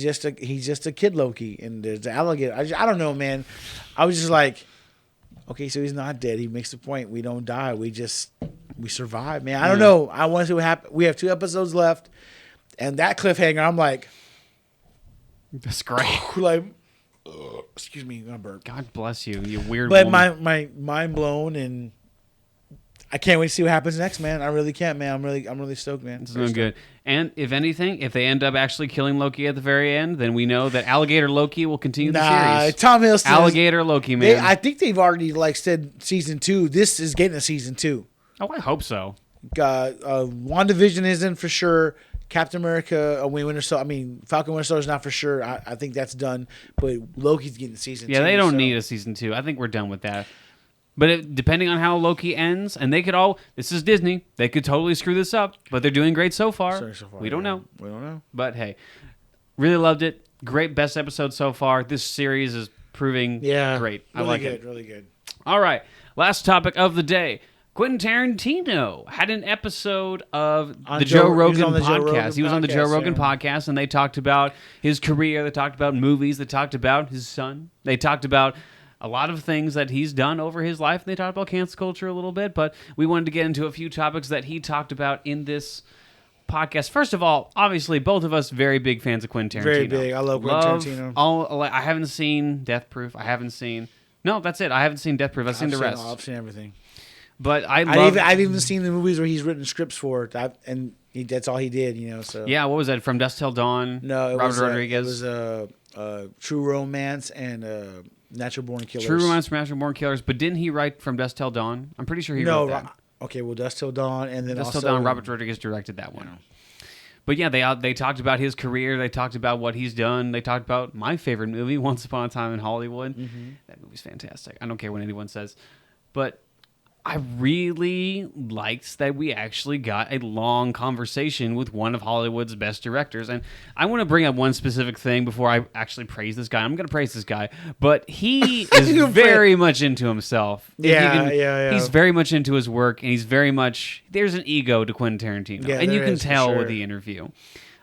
just a kid Loki, and there's an alligator. I don't know, man. I was just like, okay, so he's not dead. He makes the point. We don't die. We survive, man. I don't know. I want to see what happens. We have 2 episodes left, and that cliffhanger, I'm like, that's great. Like, excuse me, my burp. God bless you, you weird. But woman. my mind blown, and I can't wait to see what happens next, man. I really can't, man. I'm really stoked, man. It's doing good. And if anything, if they end up actually killing Loki at the very end, then we know that Alligator Loki will continue the series. Tom Hiddleston. Alligator Loki, man. I think they've already said season 2. This is getting a season 2. Oh, I hope so. WandaVision isn't for sure. Captain America, Falcon Winter Soldier is not for sure. I think that's done. But Loki's getting season 2. Yeah, they don't need a season 2. I think we're done with that. But depending on how Loki ends, and this is Disney, they could totally screw this up, but they're doing great so far. We don't know. But hey, really loved it. Great, best episode so far. This series is proving great. I like it. Really good. All right, last topic of the day. Quinton Tarantino had an episode of the Joe Rogan podcast. He was on the Joe Rogan podcast, and they talked about his career. They talked about movies. They talked about his son. They talked about a lot of things that he's done over his life, and they talked about cancel culture a little bit, but we wanted to get into a few topics that he talked about in this podcast. First of all, obviously, both of us very big fans of Quinton Tarantino. Very big. I love Quinton Tarantino. I haven't seen Death Proof. No, that's it. I haven't seen Death Proof. I've seen the rest. I've seen everything. But I've even seen the movies where he's written scripts for, and that's all he did, So yeah, what was that? From Dusk Till Dawn? No, Robert Rodriguez. It was True Romance and Natural Born Killers. True Romance from Natural Born Killers, but didn't he write From Dusk Till Dawn? I'm pretty sure he wrote that. Okay, well, Dusk Till Dawn, and then Dusk Till Dawn, Robert Rodriguez directed that one. But yeah, they talked about his career. They talked about what he's done. They talked about my favorite movie, Once Upon a Time in Hollywood. Mm-hmm. That movie's fantastic. I don't care what anyone says. But I really liked that we actually got a long conversation with one of Hollywood's best directors. And I want to bring up one specific thing before I actually praise this guy. I'm going to praise this guy. But he is very much into himself. Yeah. He's very much into his work, and he's very much... There's an ego to Quinton Tarantino. Yeah, and you can tell with the interview.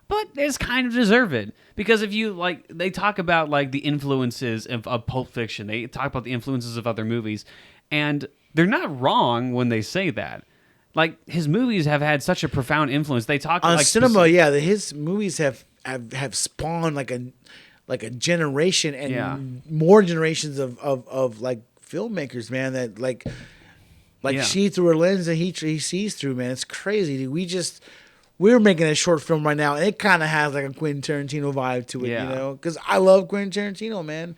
But it's kind of deserved. Because if you, like... They talk about, like, the influences of Pulp Fiction. They talk about the influences of other movies. And... they're not wrong when they say that. Like, his movies have had such a profound influence. They talk on like cinema. His movies have spawned like a generation and more generations of like filmmakers, man. That like see through a lens that he sees through, man. It's crazy. Dude. We're making a short film right now, and it kind of has like a Quentin Tarantino vibe to it, you know. Because I love Quentin Tarantino, man.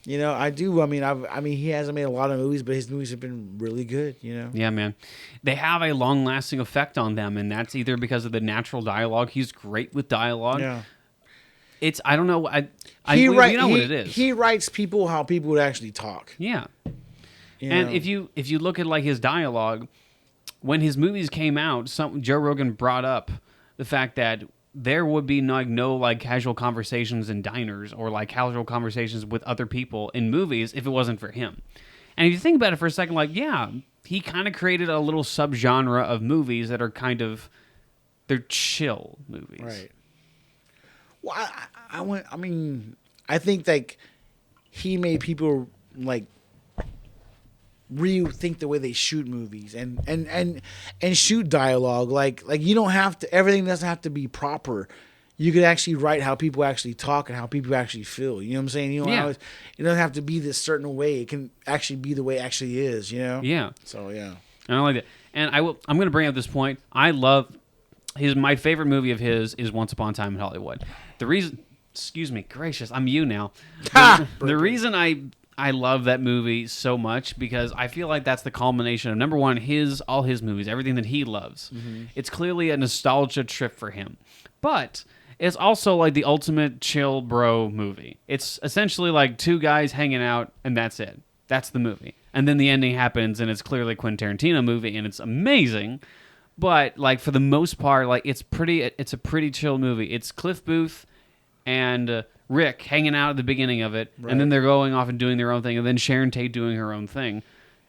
You know, I do. I mean, he hasn't made a lot of movies, but his movies have been really good, you know? Yeah, man. They have a long-lasting effect on them, and that's either because of the natural dialogue. He's great with dialogue. Yeah. I don't know. We know what it is. He writes people how people would actually talk. Yeah. You and know? if you look at, like, his dialogue, when his movies came out, Joe Rogan brought up the fact that there would be no casual conversations in diners or like casual conversations with other people in movies if it wasn't for him. And if you think about it for a second, like, he kind of created a little subgenre of movies that are they're chill movies. Right. Well, I think like he made people like rethink the way they shoot movies and shoot dialogue. Like you don't have to. Everything doesn't have to be proper. You could actually write how people actually talk and how people actually feel. You know what I'm saying? You know, it doesn't have to be this certain way. It can actually be the way it actually is. You know? Yeah. So yeah. And I like that. And I'm going to bring up this point. I love my favorite movie of his is Once Upon a Time in Hollywood. The reason, excuse me, gracious, I'm you now. The reason I love that movie so much because I feel like that's the culmination of number one, all his movies, everything that he loves. Mm-hmm. It's clearly a nostalgia trip for him, but it's also like the ultimate chill bro movie. It's essentially like two guys hanging out and that's it. That's the movie. And then the ending happens and it's clearly a Quentin Tarantino movie and it's amazing. But like for the most part, like it's a pretty chill movie. It's Cliff Booth and Rick hanging out at the beginning of it, right. And then they're going off and doing their own thing, and then Sharon Tate doing her own thing,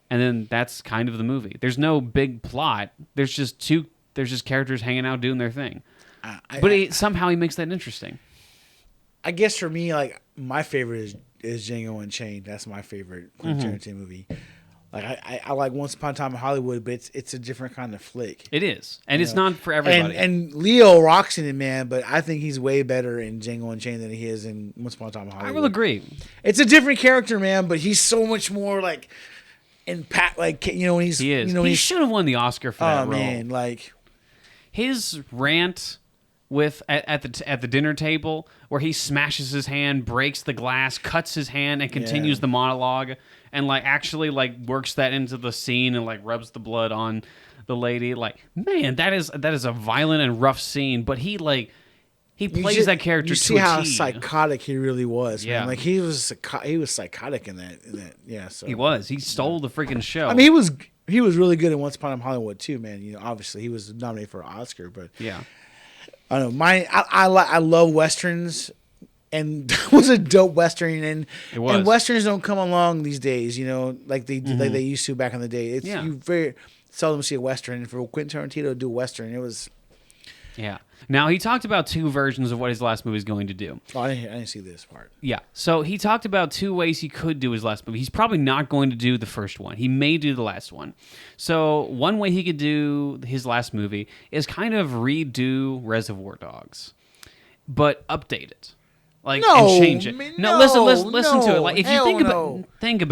and then that's kind of the movie. There's no big plot. There's just characters hanging out doing their thing. Somehow he makes that interesting. I guess for me, like my favorite is Django Unchained. That's my favorite Quentin Tarantino movie. Like I like Once Upon a Time in Hollywood, but it's a different kind of flick. It is, and it's not for everybody. And Leo rocks in it, man. But I think he's way better in Django Unchained than he is in Once Upon a Time in Hollywood. I will agree. It's a different character, man. But he's so much more like impact. Like he is. You know, he should have won the Oscar for that role. Man, like his rant at the dinner table where he smashes his hand, breaks the glass, cuts his hand, and continues the monologue. And like actually like works that into the scene and like rubs the blood on the lady. Like, man, that is a violent and rough scene. But he plays that character. You see how psychotic he really was. Yeah, man. Like he was psychotic in that. Yeah, so he was. He stole the freaking show. I mean, he was really good in Once Upon a Time in Hollywood too, man. You know, obviously he was nominated for an Oscar, but yeah, I don't know. I love westerns. And that was a dope western, and westerns don't come along these days, you know, like they used to back in the day. You very seldom see a western, and for Quentin Tarantino to do a western, it was. Yeah. Now he talked about two versions of what his last movie is going to do. Oh, I didn't see this part. Yeah. So he talked about two ways he could do his last movie. He's probably not going to do the first one. He may do the last one. So one way he could do his last movie is kind of redo Reservoir Dogs, but update it. Like and change it. Listen to it. Like if you think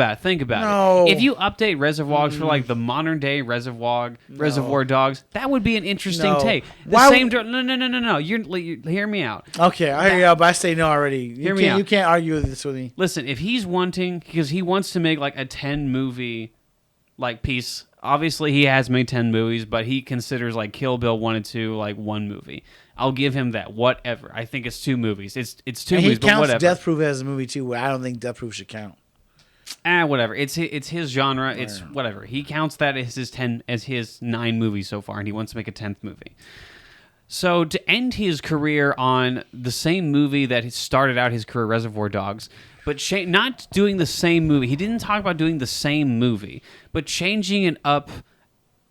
about it. If you update Reservoirs for like the modern day Reservoir Dogs, that would be an interesting take. No. You hear me out. Okay, I hear you out, but I say no already. Hear me out. You can't argue with this with me. Listen, if he's wanting, because he wants to make like a 10 movie like piece. Obviously, he has made 10 movies, but he considers like Kill Bill 1 and 2 like one movie. I'll give him that. Whatever. I think it's 2 movies. It's 2 movies, but whatever. He counts Death Proof as a movie too. I don't think Death Proof should count. Whatever. It's his genre. It's whatever. He counts that as his 9 movies so far, and he wants to make a 10th movie. So to end his career on the same movie that he started out his career, Reservoir Dogs, but not doing the same movie. He didn't talk about doing the same movie, but changing it up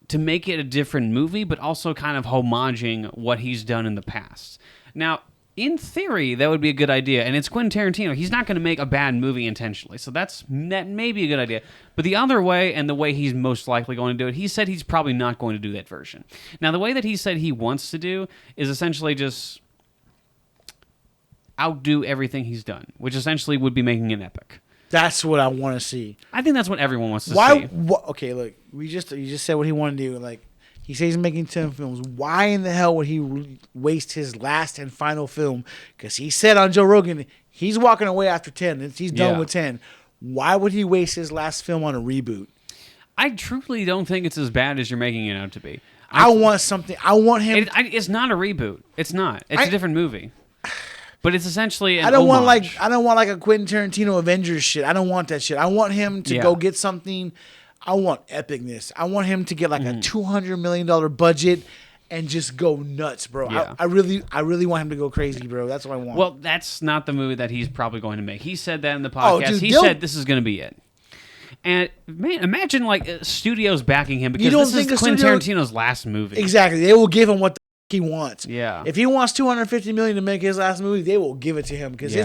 to make it a different movie, but also kind of homaging what he's done in the past. Now, in theory, that would be a good idea, and it's Quinton Tarantino. He's not going to make a bad movie intentionally, so that may be a good idea. But the other way, and the way he's most likely going to do it, he said he's probably not going to do that version. Now, the way that he said he wants to do is essentially just outdo everything he's done, which essentially would be making an epic. That's what I want to see. I think that's what everyone wants to see. Okay, look, you just said what he wanted to do. Like, he says he's making 10 films. Why in the hell would he waste his last and final film? Because he said on Joe Rogan, he's walking away after 10. He's done with 10. Why would he waste his last film on a reboot? I truly don't think it's as bad as you're making it out to be. I want something. I want him. It's not a reboot. It's not. It's a different movie. But it's essentially an I don't homage. want like a Quentin Tarantino Avengers shit. I don't want that shit. I want him to go get something. I want epicness. I want him to get like a $200 million budget and just go nuts, bro. Yeah. I really want him to go crazy, bro. That's what I want. Well, that's not the movie that he's probably going to make. He said that in the podcast. He said this is going to be it. And man, imagine like studios backing him because this is Quentin Tarantino's last movie. Exactly. They will give him what he wants. Yeah. If he wants $250 million to make his last movie, they will give it to him because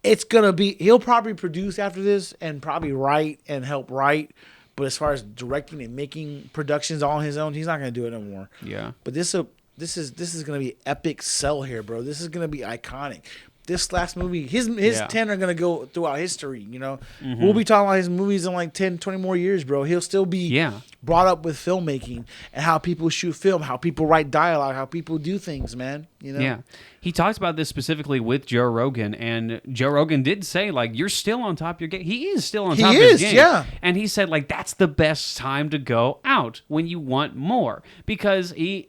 it's gonna be. He'll probably produce after this and probably write and help write. But as far as directing and making productions all on his own, he's not gonna do it no more. Yeah. But this is gonna be epic sell here, bro. This is gonna be iconic. This last movie, his 10 are going to go throughout history, you know? Mm-hmm. We'll be talking about his movies in like 10, 20 more years, bro. He'll still be brought up with filmmaking and how people shoot film, how people write dialogue, how people do things, man, you know? Yeah. He talks about this specifically with Joe Rogan, and Joe Rogan did say, like, you're still on top of your game. He is still on top of his game. Yeah. And he said, like, that's the best time to go out when you want more. Because he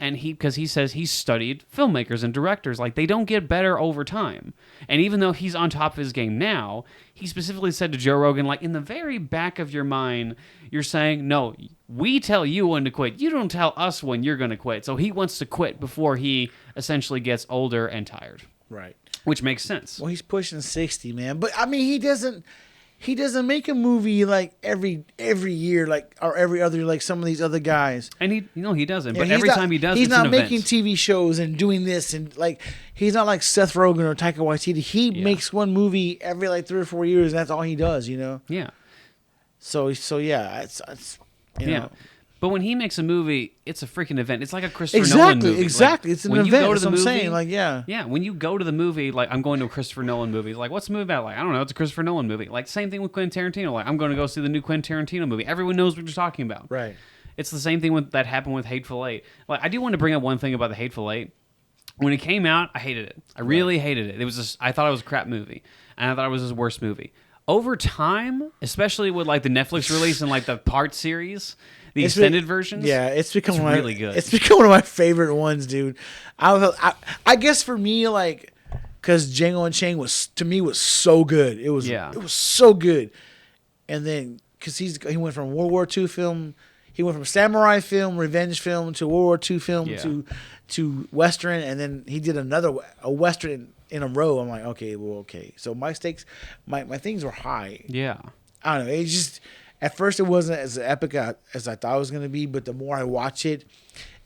says he studied filmmakers and directors. Like, they don't get better over time. And even though he's on top of his game now, he specifically said to Joe Rogan, like, in the very back of your mind, you're saying, no, we tell you when to quit. You don't tell us when you're going to quit. So he wants to quit before he essentially gets older and tired. Right. Which makes sense. Well, he's pushing 60, man. But, I mean, he doesn't make a movie like every year, like, or every other, like some of these other guys. And he doesn't. Yeah, but every time he does, he's it's an not making event. TV shows and doing this and like he's not like Seth Rogen or Taika Waititi. He makes one movie every like 3 or 4 years, and that's all he does, you know. Yeah. So yeah, it's you know. But when he makes a movie, it's a freaking event. It's like a Christopher Nolan movie. Exactly. Like, it's an event. That's what I'm saying. Like, yeah, when you go to the movie, like, I'm going to a Christopher Nolan movie. Like, what's the movie about? Like, I don't know. It's a Christopher Nolan movie. Like, same thing with Quentin Tarantino. Like, I'm going to go see the new Quentin Tarantino movie. Everyone knows what you're talking about. Right. It's the same thing that happened with Hateful Eight. Like, I do want to bring up one thing about the Hateful Eight. When it came out, I hated it. I really hated it. I thought it was a crap movie, and I thought it was his worst movie. Over time, especially with like the Netflix release and like the part series, the extended versions, it's become really good. It's become one of my favorite ones, dude. I guess for me, like, because Django Unchained was so good. It was so good, and then because he went from World War II film, he went from samurai film, revenge film to World War II film to Western, and then he did a Western in a row. I'm like, okay. So my stakes, my things were high. Yeah. I don't know. It's just, at first it wasn't as epic as I thought it was going to be, but the more I watch it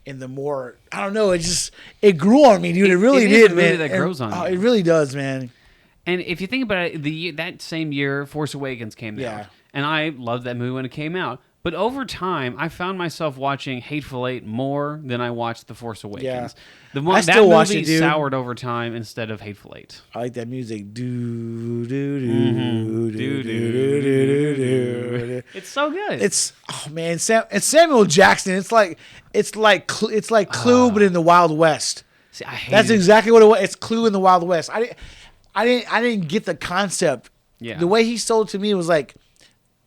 and the more, I don't know, it grew on me, dude. It really did, man. That grows on you. It really does, man. And if you think about it, that same year, Force Awakens came out. And I loved that movie when it came out. But over time, I found myself watching Hateful Eight more than I watched The Force Awakens. I that still watch movie it, dude. Soured over time instead of Hateful Eight. I like that music. It's so good. It's man, it's Samuel Jackson. It's like Clue, but in the Wild West. See, I hate That's it. exactly what it was. It's Clue in the Wild West. I didn't get the concept. Yeah. The way he sold it to me was like,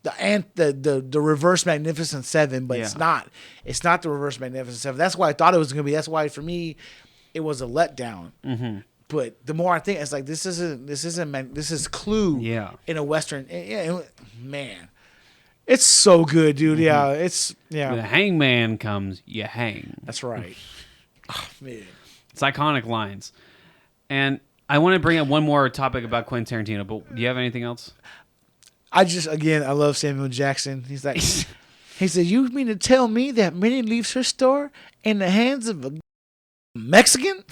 the reverse Magnificent Seven, but it's not. It's not the reverse Magnificent Seven. That's why I thought it was going to be. That's why for me, it was a letdown. Mm-hmm. But the more I think, it's like this is Clue. Yeah. In a Western. Man, it's so good, dude. Mm-hmm. Yeah, When the hangman comes, you hang. That's right. Oh man, it's iconic lines. And I want to bring up one more topic about Quentin Tarantino. But do you have anything else? I love Samuel Jackson. He's like, he said, "You mean to tell me that Minnie leaves her store in the hands of a Mexican?"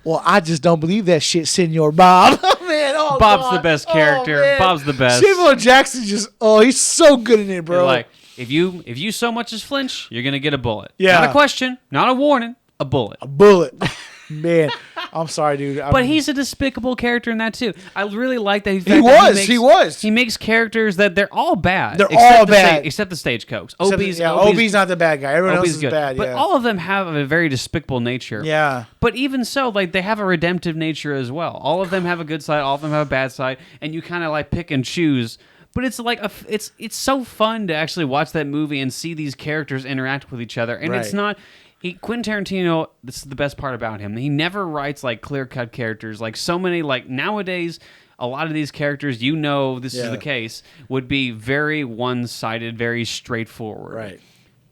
Well, I just don't believe that shit, Senor Bob. Man, Bob's God. the best character. Bob's the best. Samuel Jackson he's so good in it, bro. You're like, if you so much as flinch, you're gonna get a bullet. Yeah. Not a question, not a warning, a bullet. A bullet. Man, I'm sorry, dude. But he's a despicable character in that too. I really like that. He was. He makes characters that they're all bad. They're all bad, except the stagecoach. Ob's not the bad guy. Everyone else is good. Bad. But all of them have a very despicable nature. Yeah. But even so, like they have a redemptive nature as well. All of them have a good side. All of them have a bad side, and you kind of like pick and choose. But it's like it's so fun to actually watch that movie and see these characters interact with each other, and it's not. Quentin Tarantino, this is the best part about him. He never writes like clear-cut characters. Like so many, like nowadays, a lot of these characters, this is the case, would be very one-sided, very straightforward. Right.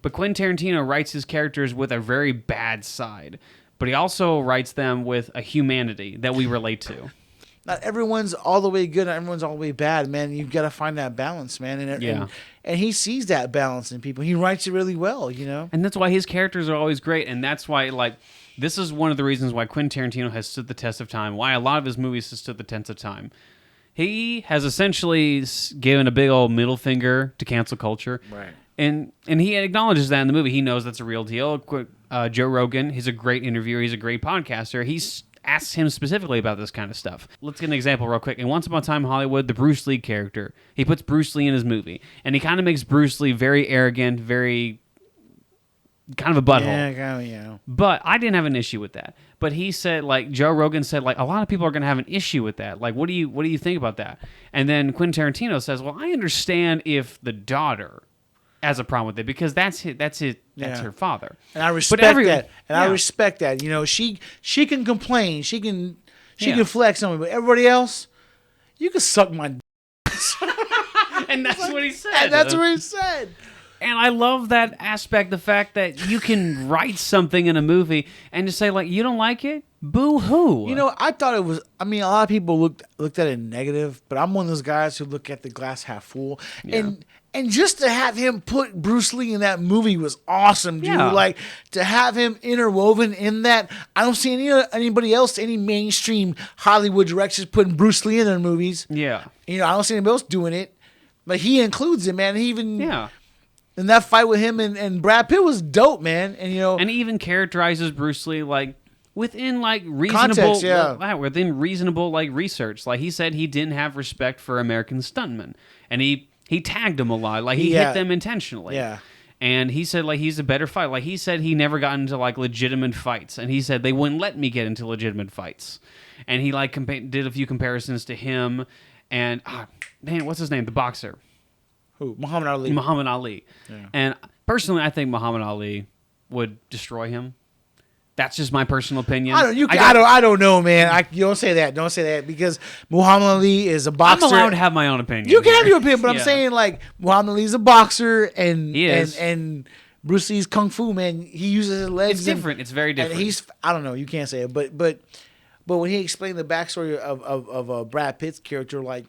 But Quentin Tarantino writes his characters with a very bad side. But he also writes them with a humanity that we relate to. Not everyone's all the way good, not everyone's all the way bad, man. You've got to find that balance, man. And he sees that balance in people. He writes it really well, you know? And that's why his characters are always great. And that's why, like, this is one of the reasons why Quentin Tarantino has stood the test of time, why a lot of his movies have stood the test of time. He has essentially given a big old middle finger to cancel culture. Right. And he acknowledges that in the movie. He knows that's a real deal. Joe Rogan, he's a great interviewer. He's a great podcaster. He's asks him specifically about this kind of stuff. Let's get an example real quick. In Once Upon a Time in Hollywood, the Bruce Lee character, he puts Bruce Lee in his movie, and he kind of makes Bruce Lee very arrogant, very kind of a butthole. Yeah. But I didn't have an issue with that. But he said, like, Joe Rogan said, like, a lot of people are going to have an issue with that. Like, what do you think about that? And then Quentin Tarantino says, well, I understand if the daughter has a problem with it because that's her father. And I respect that. And I respect that. You know, she can complain, she can flex on me, but everybody else, you can suck my And that's what he said. And that's what he said. And I love that aspect, the fact that you can write something in a movie and just say, like, you don't like it? Boo-hoo. You know, I thought it was, I mean, a lot of people looked at it negative, but I'm one of those guys who look at the glass half full. Yeah. And just to have him put Bruce Lee in that movie was awesome, dude. Yeah. Like, to have him interwoven in that, I don't see anybody else, any mainstream Hollywood directors putting Bruce Lee in their movies. Yeah. You know, I don't see anybody else doing it. But he includes it, man. He even... Yeah. And that fight with him and Brad Pitt was dope, man. And you know, and he even characterizes Bruce Lee like within like reasonable, context, within reasonable like research. Like he said, he didn't have respect for American stuntmen, and he tagged them a lot. Like he hit them intentionally. Yeah. And he said like he's a better fighter. Like he said he never got into like legitimate fights, and he said they wouldn't let me get into legitimate fights. And he like did a few comparisons to him and what's his name? The boxer. Who? Muhammad Ali. Muhammad Ali. Yeah. And personally, I think Muhammad Ali would destroy him. That's just my personal opinion. I don't know, man. You don't say that. Don't say that because Muhammad Ali is a boxer. I'm allowed to have my own opinion. You can have your opinion, but I'm saying like Muhammad Ali is a boxer and Bruce Lee's kung fu, man. He uses his legs. It's different. It's very different. And I don't know. You can't say it, but when he explained the backstory of Brad Pitt's character, like.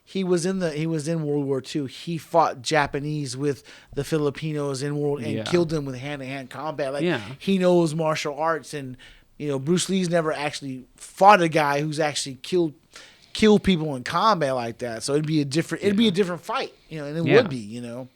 He was in World War II. He fought Japanese with the Filipinos in world and killed them with hand-to-hand combat. Like he knows martial arts, and you know Bruce Lee's never actually fought a guy who's actually killed people in combat like that. So it'd be a different fight, you know, and it would be, you know.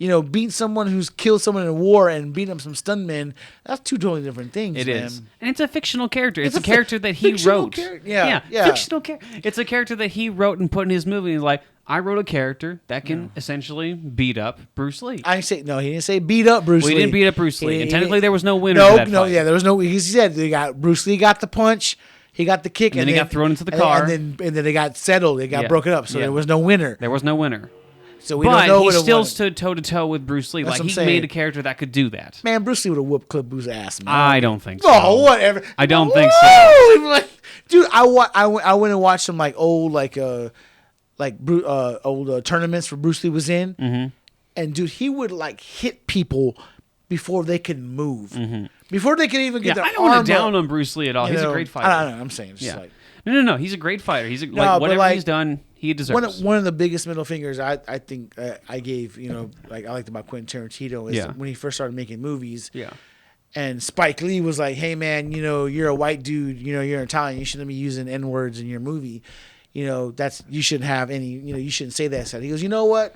You know, beating someone who's killed someone in a war and beating up some stuntmen, that's two totally different things, It man. is. And it's a fictional character. It's a character that he wrote. Yeah. Fictional character. It's a character that he wrote and put in his movie. He's like, I wrote a character that can essentially beat up Bruce Lee. He didn't say beat up Bruce Lee. He didn't beat up Bruce Lee. And technically there was no winner for that fight. There was no. He said Bruce Lee got the punch. He got the kick, and then he got thrown into the car, and then they got settled. They got broken up, so there was no winner. There was no winner. So we don't know. But he still stood toe to toe with Bruce Lee. That's like he made a character that could do that. Man, Bruce Lee would have whooped Cliff Booth's ass, man. I don't think so. Oh, whatever. I don't think so. Like, dude, I went and watched some old tournaments where Bruce Lee was in, and dude, he would hit people before they could move, before they could even get their arm up. I don't want to down on Bruce Lee at all. He's a great fighter. I don't know. I'm saying, no. He's a great fighter. He's whatever he's done, he deserves. One of the biggest middle fingers I think I gave, I liked about Quinton Tarantino is when he first started making movies. Yeah. And Spike Lee was like, "Hey man, you're a white dude. You're Italian. You shouldn't be using N-words in your movie. You shouldn't have any. You shouldn't say that stuff." He goes, "You know what?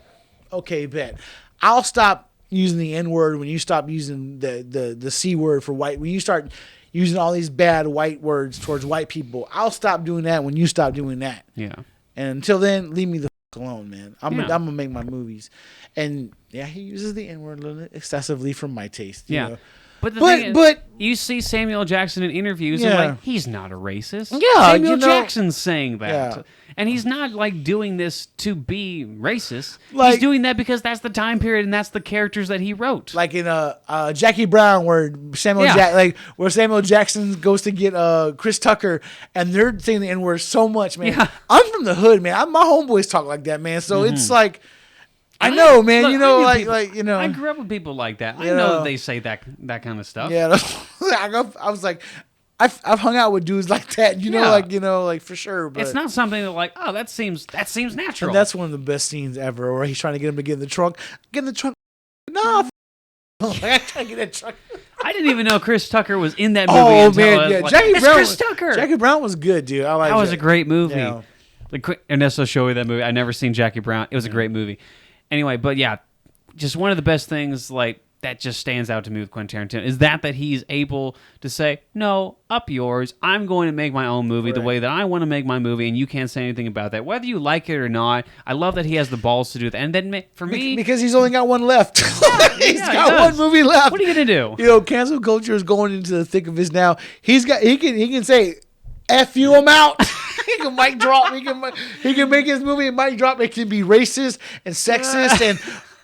Okay, bet. I'll stop using the N-word when you stop using the C word for white. When you start using all these bad white words towards white people, I'll stop doing that when you stop doing that. Yeah. And until then, leave me the fuck alone, man. I'm gonna make my movies." And yeah, he uses the N-word a little excessively for my taste. You know? But the thing is, you see Samuel Jackson in interviews and he's not a racist. Yeah, Samuel Jackson's saying that. Yeah. And he's not doing this to be racist. He's doing that because that's the time period and that's the characters that he wrote. Like in Jackie Brown where Samuel Jackson goes to get Chris Tucker and they're saying the N-word so much, man. Yeah. I'm from the hood, man. My homeboys talk like that, man. So it's like I know, man. Look, I grew up with people like that. I know that they say that kind of stuff. Yeah, I was like, I've hung out with dudes like that. For sure. But it's not something that that seems natural. And that's one of the best scenes ever, where he's trying to get him to get in the trunk. Get in the trunk. No. I try to get in the trunk. I didn't even know Chris Tucker was in that movie. Oh man, yeah, Chris Tucker. Jackie Brown was good, dude. I like that. Was a great movie. Yeah. Ernesto showed me that movie. I never seen Jackie Brown. It was a great movie. Anyway, but yeah, just one of the best things that just stands out to me with Quentin Tarantino is that he's able to say, "No, up yours. I'm going to make my own movie the way that I want to make my movie, and you can't say anything about that, whether you like it or not." I love that he has the balls to do that. And then for me, because he's only got one left, he's got one movie left. What are you gonna do? Cancel culture is going into the thick of his now. He can say, "F you, I'm out." He can mic drop. He can make his movie a mic drop. It can be racist and sexist and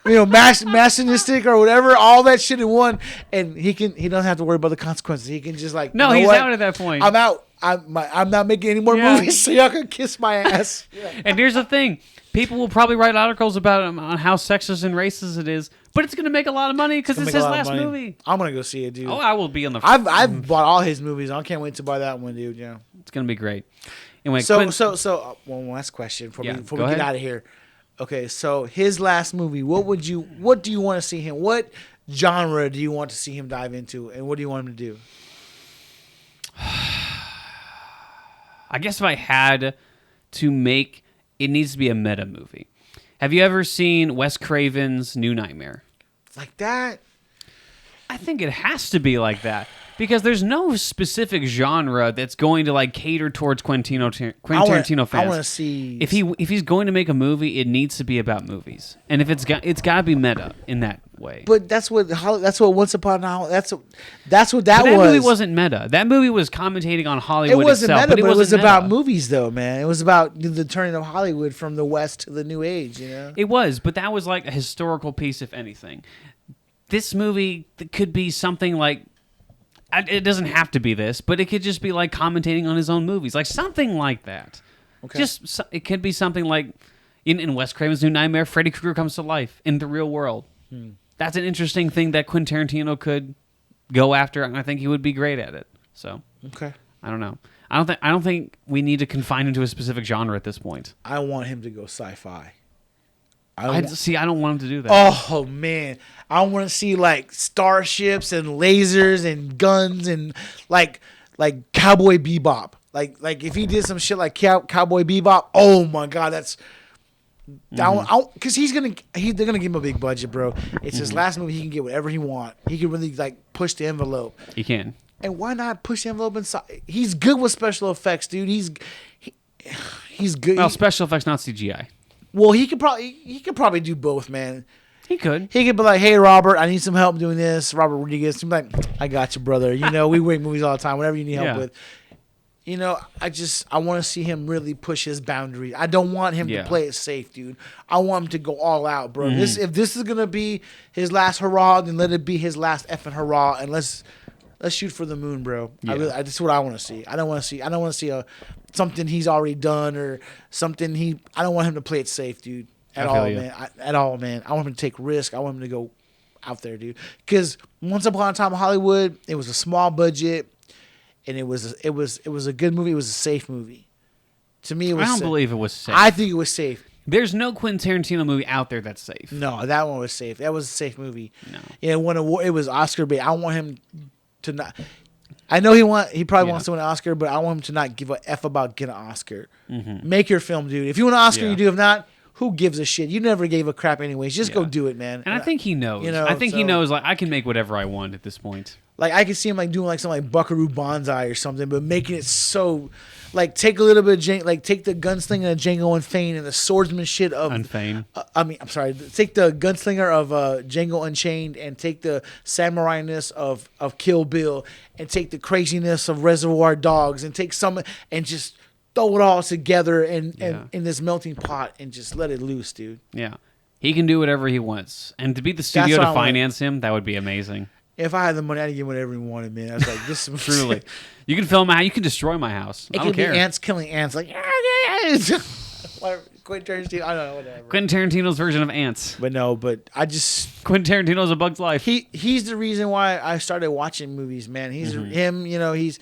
masonistic or whatever. All that shit in one, and he doesn't have to worry about the consequences. He can just he's out at that point. I'm out. I'm not making any more movies, so y'all can kiss my ass. And here's the thing: people will probably write articles about him on how sexist and racist it is, but it's gonna make a lot of money because it's his last movie. I'm gonna go see it, dude. Oh, I will be on the. I've bought all his movies. I can't wait to buy that one, dude. Yeah, it's gonna be great. Anyway, so one last question before we get out of here. Okay, so his last movie, what do you want to see him? What genre do you want to see him dive into, and what do you want him to do? I guess if I had to make, it needs to be a meta movie. Have you ever seen Wes Craven's New Nightmare? Like that? I think it has to be like that. Because there's no specific genre that's going to cater towards Quentin Tarantino fans. I want to see if he's going to make a movie, it needs to be about movies, and if it's got to be meta in that way. But that's what Once Upon a Hollywood. That's what that was. That movie wasn't meta. That movie was commentating on Hollywood. It wasn't itself, meta, but it was meta. about movies, though, man. It was about the turning of Hollywood from the West to the New Age. It was, but that was like a historical piece, if anything. This movie could be something like. It doesn't have to be this, but it could just be commentating on his own movies, something like that. Okay. It could be something like in Wes Craven's New Nightmare, Freddy Krueger comes to life in the real world. That's an interesting thing that Quentin Tarantino could go after, and I think he would be great at it. So, okay, I don't know. I don't think we need to confine him to a specific genre at this point. I want him to go sci-fi. I don't want him to do that. Oh man, I want to see starships and lasers and guns and like Cowboy Bebop. Like if he did some shit like Cowboy Bebop, oh my god, that's because they're gonna give him a big budget, bro. It's his last movie. He can get whatever he want. He can really push the envelope. He can. And why not push the envelope inside? He's good with special effects, dude. He's good. Well, special effects, not CGI. Well, he could probably do both, man. He could. He could be like, "Hey, Robert, I need some help doing this." Robert Rodriguez, he'd be like, "I got you, brother. We make movies all the time. Whatever you need help with." You know, I want to see him really push his boundaries. I don't want him to play it safe, dude. I want him to go all out, bro. If this is gonna be his last hurrah, then let it be his last effing hurrah, and let's shoot for the moon, bro. Yeah. That's what I want to see. I don't want to see something he's already done or something I don't want him to play it safe, dude. At all, man. I want him to take risk. I want him to go out there, dude. Because Once Upon a Time in Hollywood, it was a small budget. And it was a good movie. It was a safe movie. To me, it was. I don't believe it was safe. I think it was safe. There's no Quinton Tarantino movie out there that's safe. No, that one was safe. That was a safe movie. No. Yeah, it was Oscar bait. I want him to not. I know he probably wants to win an Oscar, but I want him to not give a f about getting an Oscar. Mm-hmm. Make your film, dude. If you want an Oscar, you do. If not, who gives a shit? You never gave a crap anyways. Just go do it, man. And I think he knows. I think he knows. Like I can make whatever I want at this point. Like I could see him like doing like something like Buckaroo Banzai or something, but making it so like take a little bit of take the gunslinger of Django Unchained and the swordsman shit of Unchained. I'm sorry. Take the gunslinger of Django Unchained and take the samurai-ness of Kill Bill and take the craziness of Reservoir Dogs and take some and just throw it all together and in this melting pot and just let it loose, dude. Yeah, he can do whatever he wants, and to be the studio to finance him, that would be amazing. If I had the money, I'd get whatever he wanted, man. I was like, this is truly. You can film my house. You can destroy my house. I don't care. It could be ants killing ants. Like, Quentin Tarantino. I don't know, whatever. Quentin Tarantino's version of ants. But no, but I just... Quentin Tarantino's A Bug's Life. He's the reason why I started watching movies, man. He's him, you know, he's...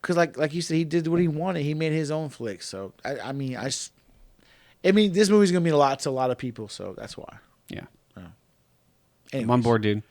Because like you said, he did what he wanted. He made his own flick. So, I mean, this movie's going to mean a lot to a lot of people. So, that's why. Yeah. Anyways. I'm on board, dude.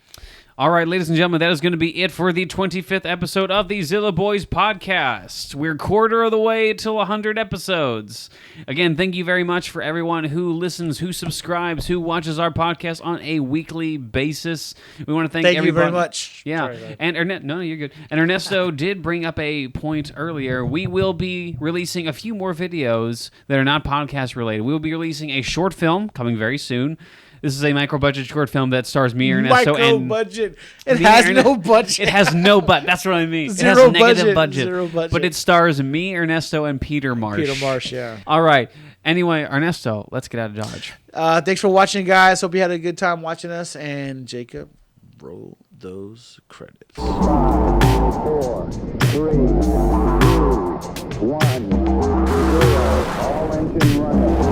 All right, ladies and gentlemen, that is going to be it for the 25th episode of the Zilla Boys podcast. We're quarter of the way till 100 episodes. Again, thank you very much for everyone who listens, who subscribes, who watches our podcast on a weekly basis. We want to thank everybody. Thank you very much. Yeah, sorry, and no, you're good. And Ernesto did bring up a point earlier. We will be releasing a few more videos that are not podcast related. We will be releasing a short film coming very soon. This is a micro-budget short film that stars me, Ernesto, micro-budget. It has no budget. It has no budget. That's what I mean. Zero it has a negative budget. Zero budget. But it stars me, Ernesto, and Peter Marsh. Peter Marsh, yeah. All right. Anyway, Ernesto, let's get out of Dodge. Thanks for watching, guys. Hope you had a good time watching us. And Jacob, roll those credits. 5, 4, 3, 2, 1, 0. All engine running.